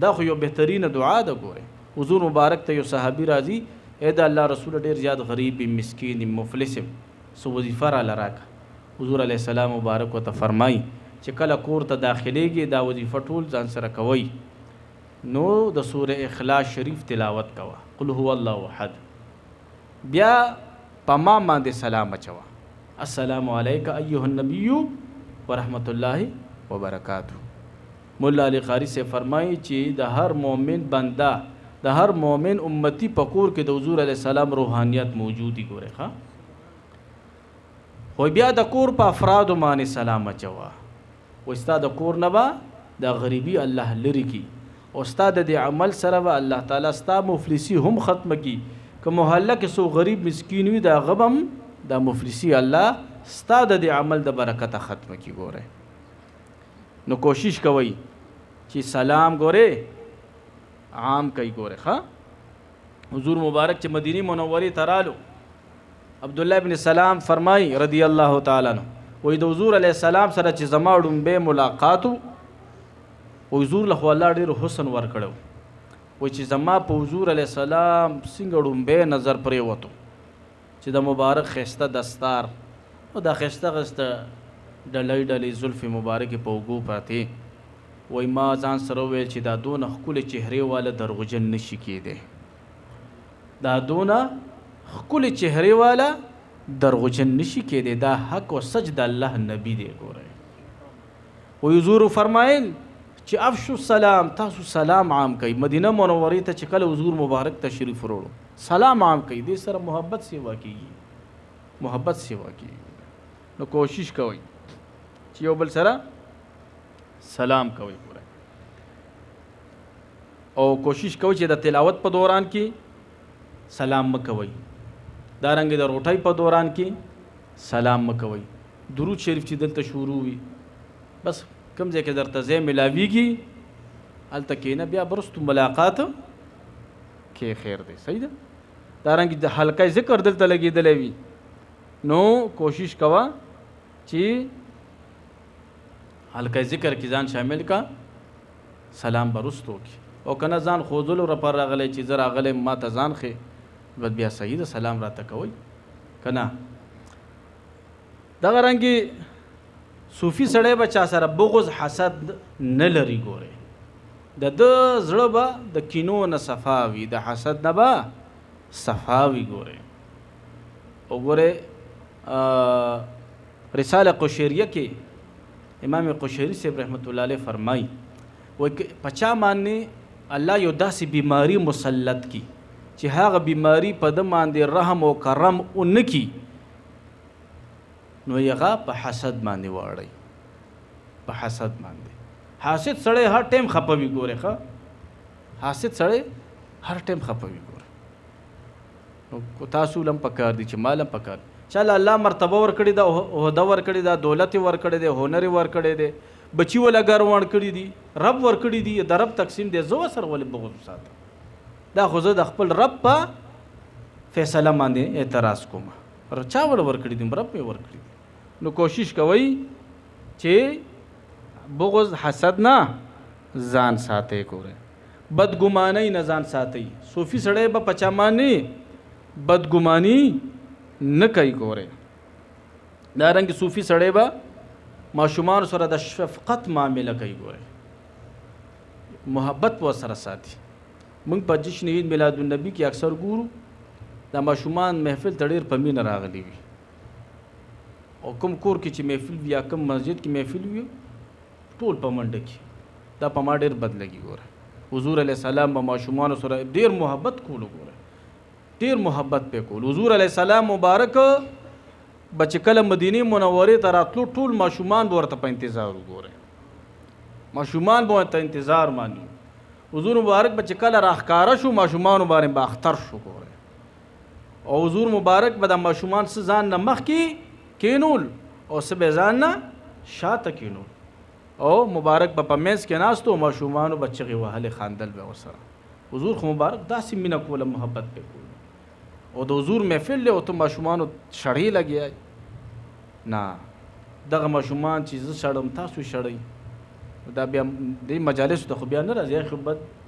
دا خو یو بهترینه دعا ده. ګورئ حضور مبارک ته یو صحابي راځي اے د الله رسول ډېر زیات غریب مسکین مفلس سو وظیفه راله راکړه. حضور علیه السلام مبارک ورته فرمایي چې کله کور ته داخلېږي دا وظیفه ټول ځان سره کوئ نو د سوره اخلاص شریف تلاوت کوه، قل هو الله احد. بیا په ما باندې سلام اچوه السلام علیک ایها النبی ورحمت الله وبرکاته. مولا علی قاری سے فرمایي چې د هر مؤمن بنده د هر مؤمن امتی په کور کې د حضور علیه السلام روحانیت موجودی. ګورئ ښه، خو بیا د کور په افرادو باندې سلام اچوه. و ستا د کور نه به د غریبي الله لرې کړي او ستا د دې عمل سره به الله تعالی ستا مفلسي هم ختمه کړي. که محله کې څو غریب مسکین وي د هغه به هم دا مفلسي الله ستا د دې عمل د برکته ختمه کړي. ګورئ نو کوشش کوئ چې سلام ګورئ عام کوي. ګورئ ښه، حضور مبارک چې مدینه منورې ته رالو، عبدالله ابن سلام فرمایي رضی الله تعالی عنہ وی د حضور علیه السلام سره چې زما ډومبی ملاقات و حضور له خو الله ډېر حسن ورکړی وی چې زما په حضور علیه السلام څنګه ډومبی نظر پرېوتو چې د مبارک ښایسته دستار او دا ښایسته ښایسته ډلۍ ډلۍ زلفې مبارکې په اوږو پرتې. وی ما ځان سره وویل چې دا دونه ښکلې چهرې والا دروغجن نشي کېدی، دا دونه ښکلې چهرې والا درغجن نشي کېدی، دا حق او سچ د الله نبی دی. ګورئ و حضور فرمایل چې افشو السلام، تاسو سلام عام کوي. مدینه منورې ته چې کله حضور مبارک تشریف وروړو سلام عام کوي، دې سره محبت سیوا کیږي، محبت سیوا کیږي. نو کوشش کوئ چې یو بل سره سلام کوئ پوره، او کوشش کوئ چې د تلاوت په دوران کې سلام مکوئ، دارنګه د روټۍ په دوران کې سلام مکوئ. درود شریف چې دلته شروع وي بس کوم ځای کې درته ځای ملاویږي هلته کښېنه، بیا برستو ملاقات کې خیر دی. صحیح ده. دارنګه د حلقه ذکر دلته لګېدلی وي نو کوشش کوه چې حلقه ذکر کې ځان شامل کا، سلام برستو کې، او کنه ځان خوځلو رپر راغلی چې زه راغلی ما ته ځان ښې بیا صحیح ده سلام راته کوئ که نه. دغه رنګې صوفي سړی به چا سره بغض حسد نه لري. ګورئ د ده زړه به د کینو نه صفا وي، د حسد نه به صفا وي. ګورئ او ګورئ رساله قشیریه کې امام قشیری صاحب رحمت الله علیه فرمایي وایي په چا باندې الله یو داسې بیماری مسلط کی چې هغه بیماری په ده باندې رحم او کرم ونه کي نو هغه په حسد باندې واړی، په حسد باندې. حاسد سړی هر ټایم خفه وي. ګورئ ښه حاسد سړی هر ټایم خفه وي. ګورئ نو تاسو لم پکار دي چې مالم پکار چاله الله مرتبه ورکړې ده، عہده ورکړې ده، دولت ورکړې ده، هنر ورکړې ده، بچي ولا ګر ورکړي دي، رب ورکړي دي، د رب تقسیم دی. زه سره ولې بغض ساتم؟ دا خو زه د خپل رب په فیصله باندې اعتراض کوم. چا ول ورکړي دي؟ رب یې ورکړي. نو کوشش کوئ چې بغض حسد نه ځان ساتئ. ګورئ بدګمانۍ نه ځان ساتئ. صوفي سړی به په چا باندې بدګماني نه کوي. ګورئ دارنګې صوفي سړی به ماشومان سره د شفقت معامله کوي. ګورئ محبت به ورسره ساتي. موږ په جشن عید میلاد النبي کې اکثر ګورو دا ماشومان محفل ته ډېر په مینه راغلي وي، او کوم کور کې چې محفل وي یا کوم مسجد کې محفل وي ټول په منډه کې. دا په ما ډېر بد لګي. ګوره حضور علیه السلام به ماشومانو سره ډېر محبت کولو. ګوره ډېر محبت پې کول. حضور علیه السلام مبارک به چې کله مدینې منورې ته راتلو ټول ماشومان به ورته په انتظار و. ګوره ماشومان به ورته انتظار ماني. حضور مبارک به چې کله راښکاره شو ماشومانو باندې به اختر شو. ګوره او حضور مبارک به د ماشومان څه ځان نه مخکې کینول او څه به ځان نه شاته کینول، او مبارک به په منځ کې ناست و ماشومانو به چغې وهلې خاندل به ورسره. حضور خو مبارک داسې مینه کوله محبت پې کول، او د حضور محفل دی او ته ماشومانو شړې لګیا نه. دغه ماشومان چې زه شړم تاسو شړئ دا بیا دې مجالسو ته خو بیا نه راځي، خو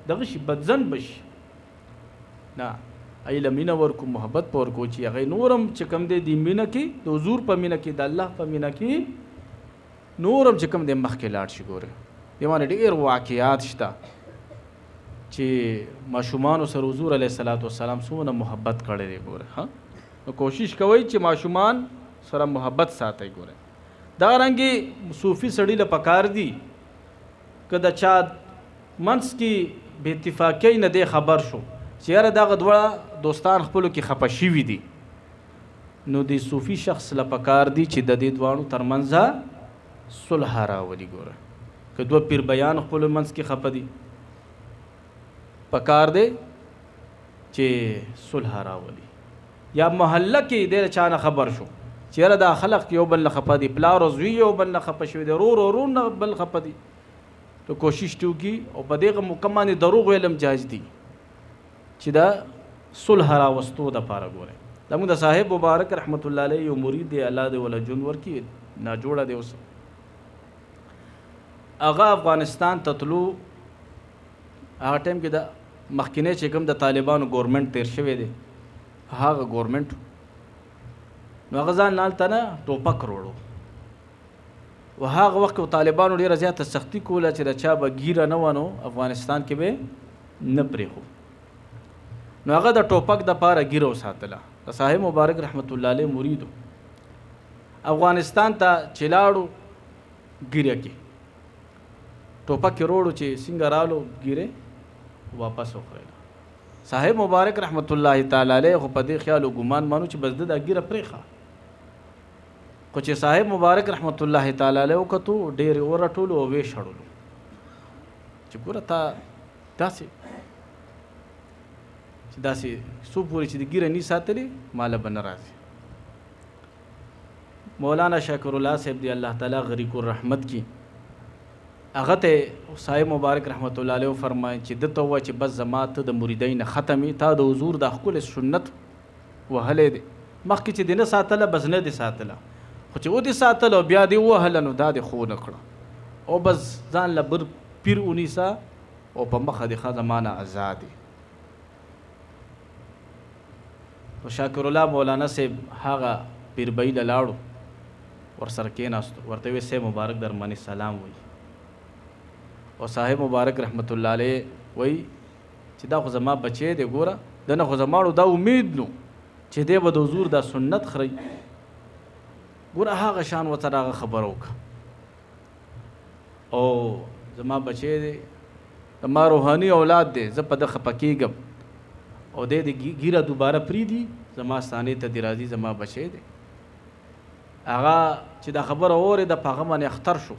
دغه شي بدزن بشي نه. ایله مینه ورکو محبت په ورکو چې هغه نورم چې کوم دی د مینه کې د حضور په مینه کې د الله په مینه کې نورم چې کوم دی مخکې لاړ شي. ګوره دې باندې ډېر واقعات شته چې ماشومانو سره حضور علیه السلام څومره محبت کړی دی. ګوره ها نو کوشش کوئ چې ماشومان سره محبت ساتئ. ګوره دا رنګې صوفي سړي له پکار دي که د چا منځ کې بې اتفاقۍ نه دی خبر شو چې یاره دغه دوه دوستان خپلو کې خفه شوي دي، نو د صوفي شخص له پکار دي چې د دې دواړو ترمنځ صلح راولي. ګوره که دوه پیر بیان خپلو منځ کې خفه دي پکار دی چې صلح راولي. یا محله کې د چا نه خبر شو چې یاره دا خلق یو بل نه خفه دي، پلار او زوی یو بل نه خفه شوي دي، رور نه بل خفه دي، نو کوشش ته وکړي او په دغه موقع باندې دروغ ویل هم جایز دي چې دا صلح راوستو دپاره. ګورئ زموږ د صاحب مبارک رحمت الله علیه یو مرید دی، الله دې وله ژوند ورکړي، ناجوړه دی اوس. هغه افغانستان ته تلو، هغه ټایم کې د مخکینی چې کوم د طالبانو ګورمنټ تیر شوی دی هغه ګورمنټ، نو هغه ځان هلته نه ټوپک روړو، و هغه وخت کې طالبانو ډېره زیاته سختي کوله چې د چا به ګیره نه وه نو افغانستان کې به نه پرېښو، نو هغه د ټوپک دپاره ګیره وساتله. د صاحب مبارک رحمت الله علیه مریدو افغانستان ته چې لاړو ګیره کې ټوپک یې روړو چې څنګه رالو ګیرې واپس وخوړله. صاحب مبارک رحمت الله تعالی علیه خو په دې خیال او ګمان مانو چې بس د دا ګیره پرېښه، خو چې صاحب مبارک رحمت الله تعالی علیه وکتو ډېرې ورټولو او ویې شړلو چې ګوره تا داسې چې داسې څو پورې چې د ګیره نی ساتلې ماله به نه راځي. مولانا شاکر الله صاحب دی الله تعالی غریق الرحمت کی هغه ته صاحب مبارک رحمت الله علیه فرمایي چې دته و چې بس زما ته د مریدین ختمې تا د حضور د خپل سنت وهلې دي مخکې چې دینه ساتله بس نه دي ساتله، خو چې و دي ساتله بیا دی وهله نو دا دې خو نه کړه او بس ځان له بر پیر اونیسا او په مخه د ښه زمانه ازادي. او شاکر الله مولانا صاحب هغه پیر بهی له لاړو ورسره کېناستو، ورته وی صاحب مبارک در باندې سلام وی. او صاحب مبارک رحمت الله علیه وی چې دا خو زما بچی دی، ګوره دنه خو زماړو دا امید نو چې دی به د حضور دا سنت خوري. ګوره هغه شان ورته هغه خبره وکړه او زما بچی دی زما روحاني اولاد دی، زه په ده خفه کېږم او دی د ګیره دوباره پرېږدي زما ستانې ته دې راځي زما بچی دی. هغه چې دا خبره اورېده په هغه باندې اختر شو،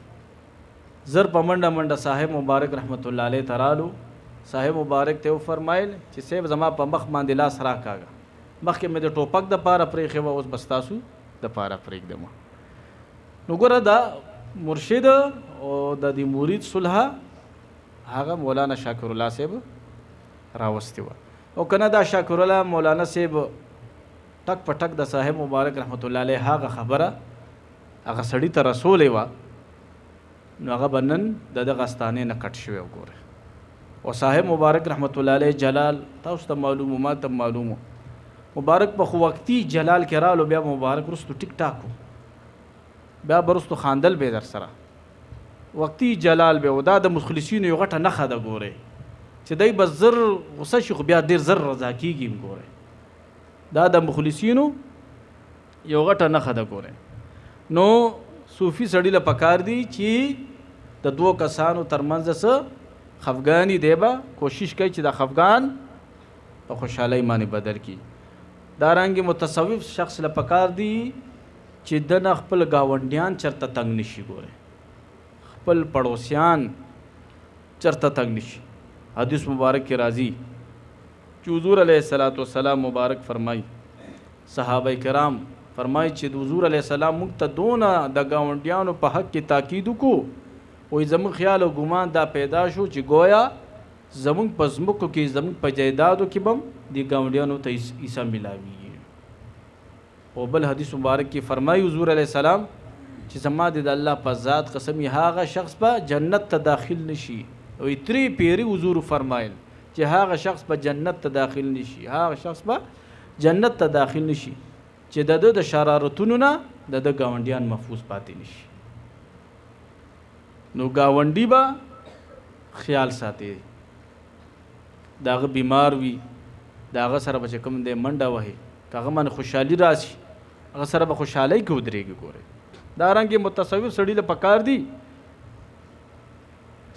زر په منډه منډه صاحب مبارک رحمت الله علیه ته رالو. صاحب مبارک ته وفرمایل چې صاحب زما په مخ باندې لاس راکاږه، مخکې مې د ټوپک دپاره پرېښې وه اوس بس تاسو دپاره پرېږدم. نو ګوره دا مرشد او د دې مرید صلحه هغه مولانا شاکر الله صاحب راوستې وه، او که نه دا شاکر الله مولانا صاحب ټک په ټک د صاحب مبارک رحمت الله علیه هغه خبره هغه سړي ته رسولې وه نو هغه به نن د دغه استانې نه کټ شوی وګوره. او صاحب مبارک رحمت الله علیه جلال تاسو ته معلوم ما ته معلوم مبارک په خو وقتی جلال کې رالو بیا مبارک رستو ټیک ټاکو بیا برستو خاندل به در سره وقتی جلال به او دا د مخلصینو یو غټه نښه ده ګوره چې دی به زر غصه شي خو بیا ډېر زر رضا کېږي ګوره دا د مخلصینو یو غټه نښه ده ګوره. نو صوفي سړي له پکار دی چې د دوه کسانو ترمنځ څه خفګاني دی به کوشش کوي چې دا خفګان په خوشحالۍ باندې بدل کړي. دارنګې متصوف شخص له پکار دی چې دنه خپل ګاونډیان چرته تنګ نشي ګوره، خپل پړوسیان چرته تنګ نشي. حدیث مبارک کې راځي چې حضور علیه السلام مبارک فرمایي صحابه کرام فرمایي چې د حضور علیه السلام موږ ته دونه د ګاونډیانو په حق کې تاکید وکړو وایي زموږ خیال او ګمان دا پیدا شو چې گویا زموږ په ځمکو کې زموږ په جایدادو کې به د ګاونډیانو ته حصه ملاویږي. او بل حدیث مبارک کې فرمایي حضور علیه السلام چې زما د الله په ذات قسم هغه شخص به جنت ته داخل نشي او تری پیری حضور فرمایل چې هغه شخص به جنت ته داخل نشي، هغه شخص به جنت ته داخل نشي چې د شرارتونو نه د ګاونډیان محفوظ پاتې نشي. نو ګاونډي به خیال ساتي، داغه بیمار وي داغه سره به چې کوم دی منډه وهي که هغه باندې خوشحالي راشي هغه سره به خوشحالۍ کې ودرېږي ګورئ. دارنګې متصوف سړي له پکار دي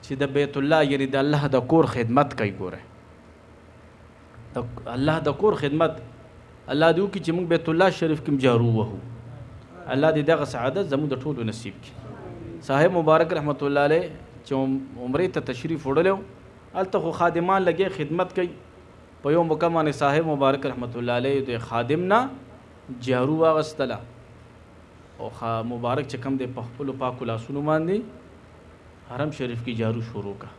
چې د بیت الله یعنی د الله د کور خدمت کوي ګورئ، د الله د کور خدمت الله دې وکړي چې موږ بیت الله شریف کې جارو وهو، الله دې دغه سعادت زموږ د ټولو نصیب کړي. صاحب مبارک رحمت الله علیه چې عمرې ته تشریف وړلی هلته خو خادمان لګې خدمت کوي. په یو موقع باندې صاحب مبارک رحمت الله علیه د خادم نه جارو واغستله او مبارک چې کوم دی په خپلو پاکو لاسونو باندې حرم شریف کې جارو شروع کړه.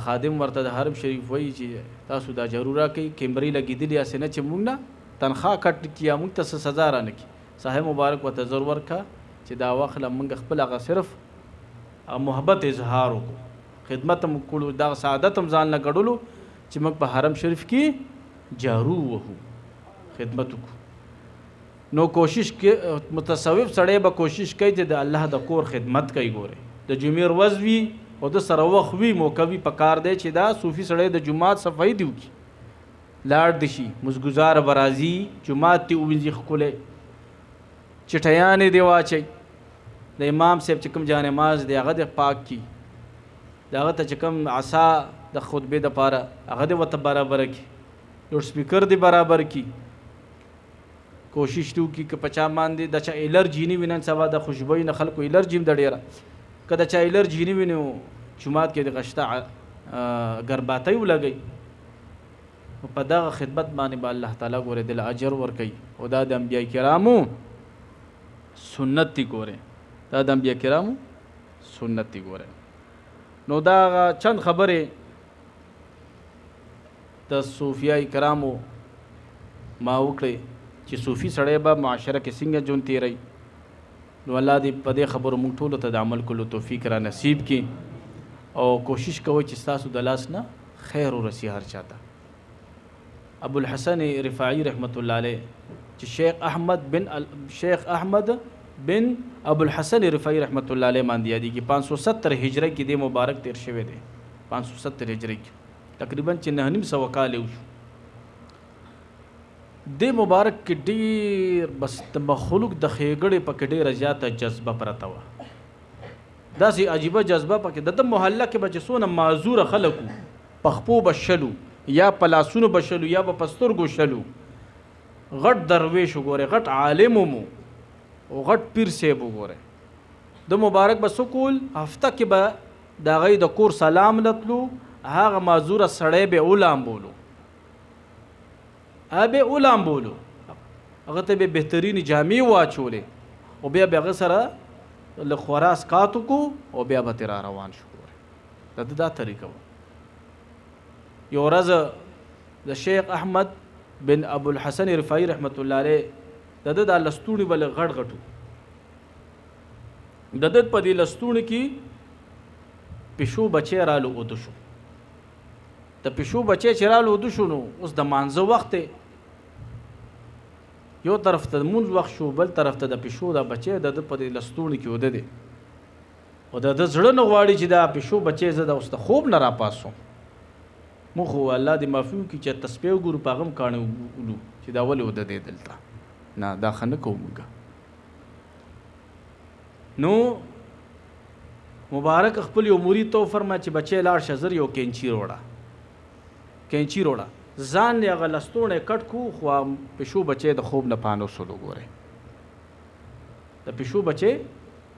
خادم ورته د حرم شریف وایي چې تاسو دا جارو راکړئ کیمرې لګېدلې هسې نه چې موږ نه تنخوا کټ کړي یا موږ ته څه سزا رانه کړي. صاحب مبارک ورته زور ورکړه چې دا واخله موږ خپل هغه صرف محبت اظهار وکړو، خدمت هم وکړو، دغه سعادت هم ځان نه ګډلو چې موږ په حرم شریف کې جارو وهو خدمت وکړو. نو کوشش کې متصوف سړی به کوشش کوي چې د الله د کور خدمت کوي ګورئ. د جمعې ورځ وي او د سره وخت وي موقع وي پکار دی چې دا صوفي سړی د جومات صفایي دې وکړي، لاړ دې شي مزګزاره به راځي جومات دې ووینځي ښکلی، چټیانې دې واچوي، د امام صاحب چې کوم جانماز دی هغه دې پاک کړي، دغه ته چې کوم عصا د خطبې دپاره هغه دې ورته برابره کړي، لوډ سپیکر دې برابر کړي. کوشش دې وکړي که په چا باندې د چا الرجي نه وي. نن سبا د خوشبویي نه خلکو الرجي هم د ډېره، که د چا الرجي نه وي نو جومات کې د غشته ګرباتۍ ولګوي. په دغه خدمت باندې به الله تعالی ګوره دل اجر ورکوي. او دا د انبیاء کرامو سنت دی ګوره، دا د انبیاء کرامو سنت دی ګوره. نو دا چند خبرې د صوفیای کرامو ما وکړې چې صوفي سړی به معاشره کې څنګه ژوند تېروي. نو الله دې په دې خبرو موږ ټولو ته د عمل کولو توفیق را نصیب کړي، او کوشش کوئ چې ستاسو د لاس نه خیر ورسي هر چاته. ابو الحسن رفاعي رحمت الله علیه چې شیخ احمد بن ابو الحسن رفاعي رحمت الله علیه باندې یادېږي. 570 هجره کې د مبارک تیر شوی دی. 570 هجره کې تقریبا چې 950 کال وشو. د مبارک کې ډېر بس د مخلوق د ښېګړې پکې ډېره زیاته جذبه پرته وه. داسې عجیبه جذبه پکې د محله کې به چې څونه معذوره خلک وو، په خپو به شلو یا په لاسونو به شلو یا به په سترګو شلو. غټ درویش وګورئ، غټ عالم مو او غټ پیر صاحب وګورئ. د مبارک به څه کول، هفته کې به د هغوی د کور سلام لتلو، هغه معذوره سړی به ولامبولو، به ولامبولو، هغه ته به بهترینې جامې واچولې او بیا به هغه سره لږ خوراس کاتو کو او بیا به ترې را روان شو. ګورئ دا طریقه وه. یو ورځ د شیخ احمد بن ابو الحسن رفاعي رحمت الله علیه د ده دا لستوڼي به لږ غټ غټ وو. د ده په دې لستوڼي کې پیشو بچی رالو اوده شو. د پیشو بچی چې رالو اوده شو نو اوس د مانځه وخت دی، یو طرف ته د مونځ وخت شو، بل طرف ته د پیشو دا بچی د ده په دې لستوڼي کې اوده دی. او د ده زړه نه غواړي چې دا پیشو بچی زه د اوس د خوب نه راپاسم. مونږ خو الله دې معافي وکړي چې تسبیح وګورو په هغه هم کاڼه ولو چې دا ولې اوده دی دلته. نه دا ښه نه کوو موږ. نو مبارک خپل یو مرید ته وفرمایه چې بچی لاړ شه زر یو کینچي روړه. ځان یې هغه لستوڼی کټ کو، خو پیشو بچی د خوب نه پانوسلو. ګورئ د پیشو بچی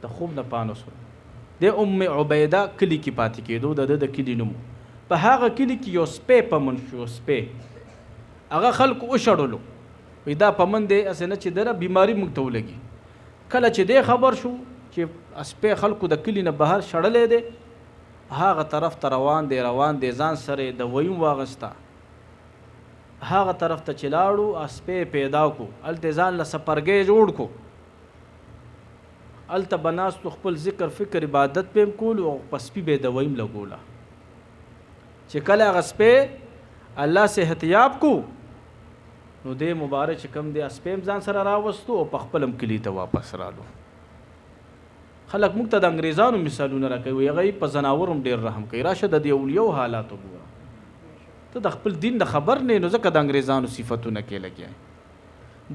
د خوب نه پانوسلو. د ام عبیده کلي کې پاتې کېدو، د ده د کلي نوم. په هغه کلي کې یو سپی پمن شو. سپی هغه خلکو وشړلو، وایي دا پمن دی هسې نه چې دله بیماري موږ ته ولګي. کله چې دی خبر شو چې سپی خلکو د کلي نه بهر شړلی دی، هغه طرف ته روان دی. ځان سره یې د ویم واغسته، هغه طرف ته چې لاړو سپی پیدا کو، هلته ځان له سپرګی جوړ کو، هلته به ناستو خپل ذکر فکر عبادت به هم کولو او په سپي به یې د ویم لګوله. چې کله هغه سپی الله صحتیاب کو نو دی مبارک چې کوم دی سپی هم ځان سره راوستو او په خپل هم کلي ته واپس رالو. خلک موږ ته د انګریزانو مثالونه راکوي، هغوی په ځناور هم ډېر رحم کوي. راشه د دې اولیاو حالات وګوره، ته د خپل دین د خبر نه نو ځکه د انګریزانو صفتونه کې لګیا.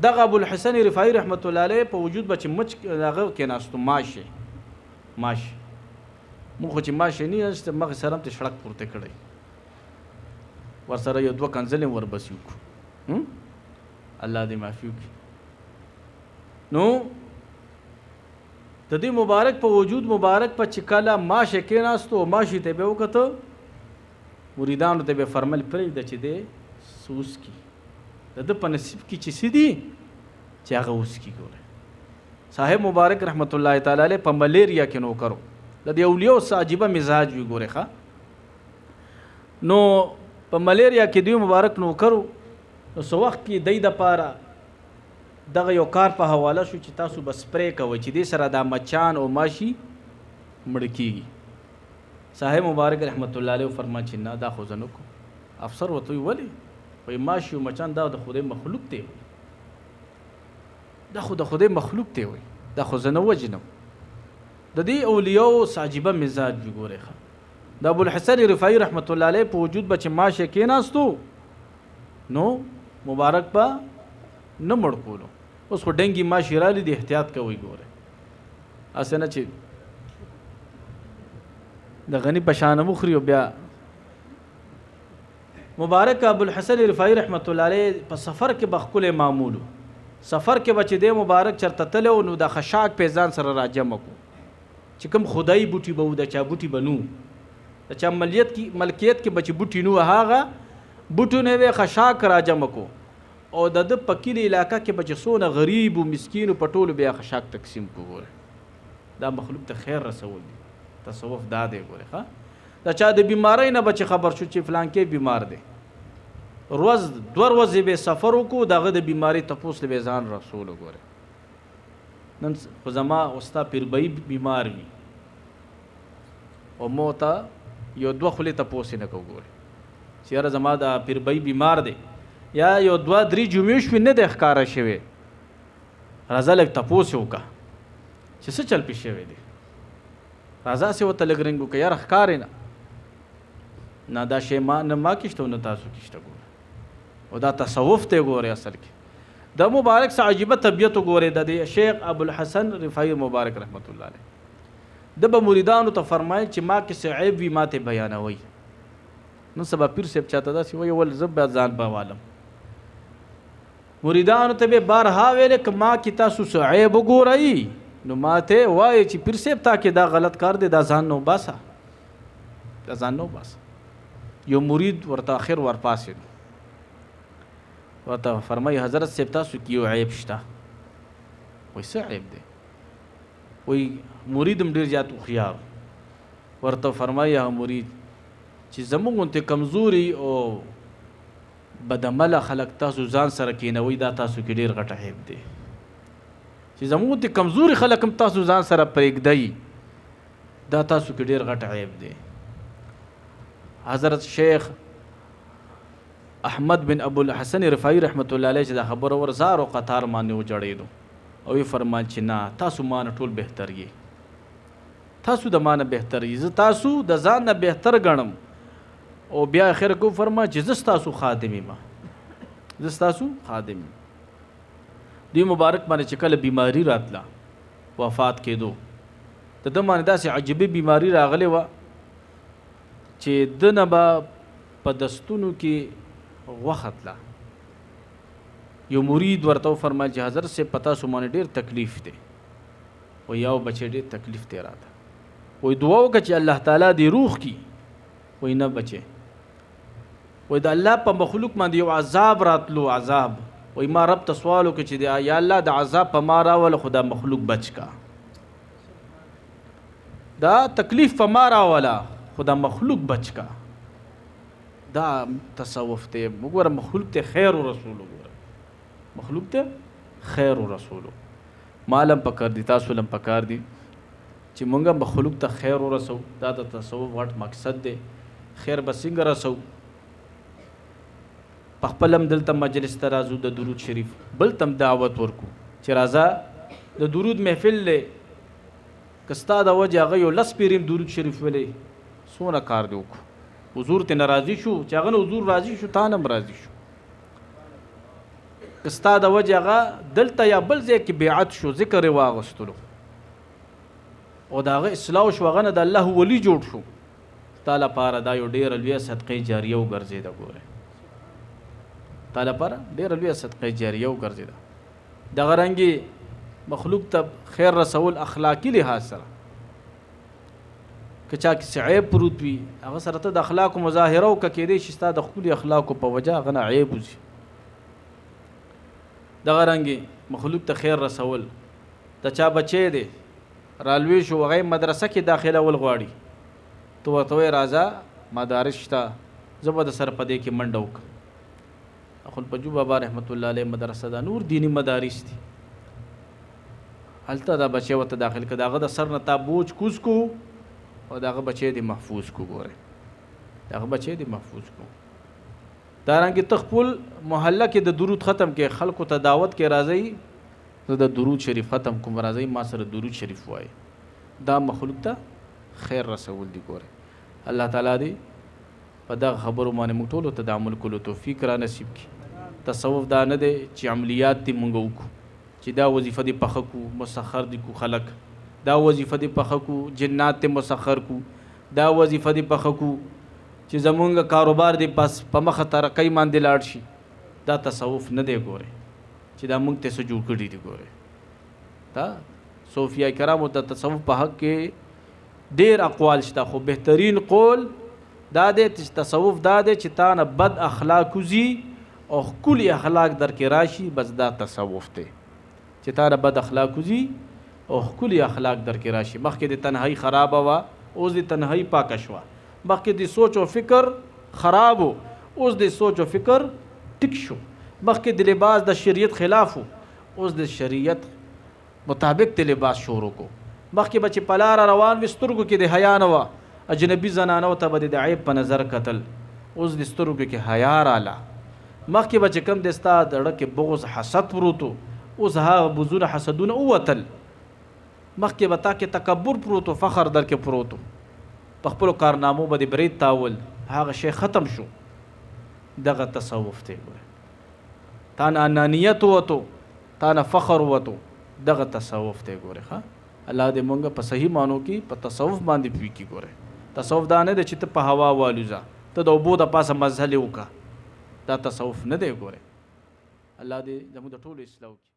دغه ابو الحسن رفاعي رحمت الله علیه په وجود به چې مچ هغه کېناستو، ماش موږ خو چې ماش یې نه نشته، مغې سره هم ته شړک پورته کړی، ورسره یو دوه کنځلې وربسي وکړو. الله دې معافي وکړي. نو د دې مبارک په وجود مبارک په چې کله ماش یې کېناستو، ماشي ته به یې وکتو، مریدانو ته به یې فرمل پرېږده چې دی سوس کي، د ده په نصیب کې چې څه دي چې هغه وسکي. ګوره صاحب مبارک رحمت الله تعالی علیه په ملیریا کې نوکر و، د دې اولیاو څه عجیبه مزاج وي. ګورې ښه، نو په ملیریا کې دوی مبارک نوکر و. نو څه وخت کې دی دپاره دغه یو کار په حواله شو چې تاسو به سپری کوئ چې دې سره دا مچان او ماشي مړه کېږي. صاحب مبارک رحمت الله علیه فرمایي چې نه دا خو زه نه کوم. افسر ورته وایي ولې؟ وایي ماشي او مچان دا د خدای مخلوق دی، دا خو د خدای مخلوق دی، وایي دا خو زه نه وجنم. د دې اولیاو څه عجیبه مزاج وي. ګورئ ښه، د ابوالحسن رفاعي رحمت الله علیه په وجود به چې ماش یې کېناستو نو مبارک به نه مړ کولو. اوس خو ډنګي ماشي رالی دی، احتیاط کوئ. ګورئ هسې نه چې د غنی په شان مخري او بیا مبارک ابوالحسن رفاعي رحمت الله علیه په سفر کې بخکل معمولو سفر کې بچ دی مبارک چرته تلو نو د خشاک په ځان سره راجم کو چې کوم خدای بوټي به د چا بوټي بنو د چا ملکیت کې بچ بوټي نو هغه بوټونه به خشاک راجم کو او د پکیلی علاقہ کې بچ سونه غریب او مسکین او پټول بیا خشاک تقسیم کو ګوره دا مخلوق ته خیر رسول دي تصوف دا دی ګوره ها دا چا د بیماری نه بچ خبر شو چې فلان کې بیمار دی روز 2 ورځې به سفر وکړو دغه د بیماری تپوس له ځان رسول ګوره نن خو زما اوستا پیربئی بیمار وي او موتا یو 2 خلی تپوس نه کو ګوره چیرې زما د پیربئی بیمار دی یا یو 2-3 جمعې شو نه د ښکارا شوی راځه لږ تپوس وکړه چې څه چل پې شوی دی راځه سه وته لږ رنګ وکړه یار ښکارې نه دا شی ما نه ما کېشته نه تاسو کېشته ګوره او دا تصوف ته ګوره اصل کې د مبارک سه عجیبه طبیعت ګوره د شیخ ابوالحسن رفاعي مبارک رحمت الله علیه د به مریدانو ته فرمایل چې ما کې څه عیب وي ما ته بیانوي نن سبا پیر صاحب چاته داسې وایي ول زه به ځان به والم مریدانو ته به بارها ویل که ما کې تاسو څه عیب وګورئ نو ما ته وایي چې پیر صاحب تا کې دا غلط کار دی دا ځان نو باسه دا ځان نو باسه یو مرید ورته اخر ورپاسېد ورته فرمایي حضرت صاحب تاسو کې یو عیب شته وایي څه عیب دی وایي مرید هم ډېر زیات هوښیار ورته فرمایي هغه مرید چې زموږ غوندې کمزوري او بدعمله خلک تاسو ځان سره کېنوئ دا تاسو کې ډېر غټ عیب دی چې زموږ غوندې کمزوري خلک هم تاسو ځان سره پرېږدئ دا تاسو کې ډېر غټ عیب دی حضرت شیخ احمد بن ابوالحسن رفاعي رحمت الله علیه چې دا خبره ورزار او قطار باندې وجړېدو او یې فرمایل چې نه تاسو ما نه ټول بهتر یې تاسو د ما نه بهتر یې زه تاسو د ځان نه بهتر ګڼم او بیا اخر کو فرمایي چې زه ستاسو خادم یم زه ستاسو خادم یم دوی مبارک باندې چې کله بیماری راتله وفات کېدو د ده باندې داسې عجیبه بیماری راغلې وه چې ده نه به په دستونو کې غوښه تله یو مرید ورته وفرمایل چې حضرت صاحب په تاسو باندې ډېر تکلیف دی وایي یو بچی ډېر تکلیف دی راته وایي دعا وکړه چې الله تعالی دې روح کړي وایي نه بچی وایي د الله په مخلوق باندې یو عذاب راتلو عذاب وایي ما رب ته سوال وکړه چې یا الله د عذاب په ما راوله خو دا مخلوق بچ کا دا تکلیف په ما راوله خو دا مخلوق بچ کا دا تصوف ته وګوره مخلوق ته خیر او رسول وګوره مخلوق ته خیر او رسول مالم پکار دي تاسو لم پکار دي چې مونږه مخلوق ته خیر او رسول دا د تصوف غټ مقصد دی خیر به څنګه رسول په خپلم دلته مجلس ته راځو د درود شریف بل تم دعوت ورکو چې راځه د درود محفل له کستا د وجه هغه یو لس پیریم درود شریف ویلې څونه کار دی وکړو حضور ته ناراضي شو چې هغه حضور راضي شو تا نه راضي شو کستا د وجه هغه دلته یا بل ځای کې بیعت شو ذکر یې واغستلو او د هغه اصلاح شو هغه نه د الله ولی جوړ شو تا لپاره دا یو ډېره لویه صدقې جاریه وګرځېده ګوره تا لپاره ډېره لویه صدقې جاریه وګرځېده دغه رنګې مخلوق ته خیر رسول اخلاقي لحاظ سره که چا کې عیب پروت وي هغه سره ته د اخلاقو مظاهره وکړه کېدی شي ستا د ښکلي اخلاقو په وجه هغه نه عیب وځي دغه رنګې مخلوق ته خیر رسول د چا بچی دی رالوی شو هغه مدرسه کې داخلول غواړي تو ورته وایې راځه مدارس شته زه به د سره په دې کې منډه وکړم اخوالپجو بابا رحمت الله علیه مدرسه ده نور دینی مدارس دي هلته دا بچی ورته داخل کړه د هغه د سر نه تا بوج کوز کو او دغه بچی دی محفوظ کو ګوره دغه بچی دی محفوظ کو دارنګه تخپل محله کې د درود ختم کې خلکو ته دعوت کې راځي زه د درود شریف ختم کوم راځي ما سره درود شریف وای دا مخلوق ته خیر رسول دی ګوره الله تعالی دې په دغه خبرو باندې موږ ټولو ته د عمل کولو توفیق را نصیب کړي تصوف دا نه دی چې عملیات دې مونږ وکړو چې دا وظیفه دې پخه کو مسخر دي کو خلک دا وظیفه دې پخه کو جنات ته مسخر کو دا وظیفه دې پخه کو چې زمونږ کاروبار دې پس په مخه ترقۍ باندې لاړ شي. دا تصوف نه دی ګورئ چې دا موږ ته څه جوړ کړي دي. ګورئ دا صوفیه کرامو د تصوف په حق کې ډېر اقوال شته، خو بهترین قول دا دی چې تصوف دا دی چې تا نه بد اخلاق وځي او ښکلي اخلاق در کې راشي، بس دا تصوف دی چې تا نه بد اخلاق وځي او ښکلي اخلاق در کې راشي. مخکې د تنهایی خرابه وه، اوس د تنهایی پاکه شوه. مخکې د سوچ او فکر خراب و، اوس د سوچ او فکر ټیک شو. مخکې د لباس د شریعت خلاف و، اوس د شریعت مطابق د لباس شروع کو. مخکې به چې په لاره روان وي سترګو کې د حیا نه وه، اجنبي زنانو ته به د عیب په نظر کتل، اوس د سترګو کې حیا راله. مخکې به چې کوم د ستا زړه کې بغض حسد پروت و، اوس هغه بغضونه حسدونه ووتل. مخکې به تا کې تکبر پروت و، فخر در کې پروت و، په خپلو کارنامو به د برید تاول، هغه شی ختم شو. دغه تصوف دی. تا نه انانیت ووتو، تا نه فخر ووتو، دغه تصوف دی. ګورې ښه الله دې مونږ په صحیح معنو کې په تصوف باندې پوي کړي. ګورې تصوف دا نه دی چې ته په هوا والوځه، ته د اوبو د پاسه مزهلې وکړه، دا تصوف نه دی. ګورې الله دې زموږ د ټولو اصلاح وکړي.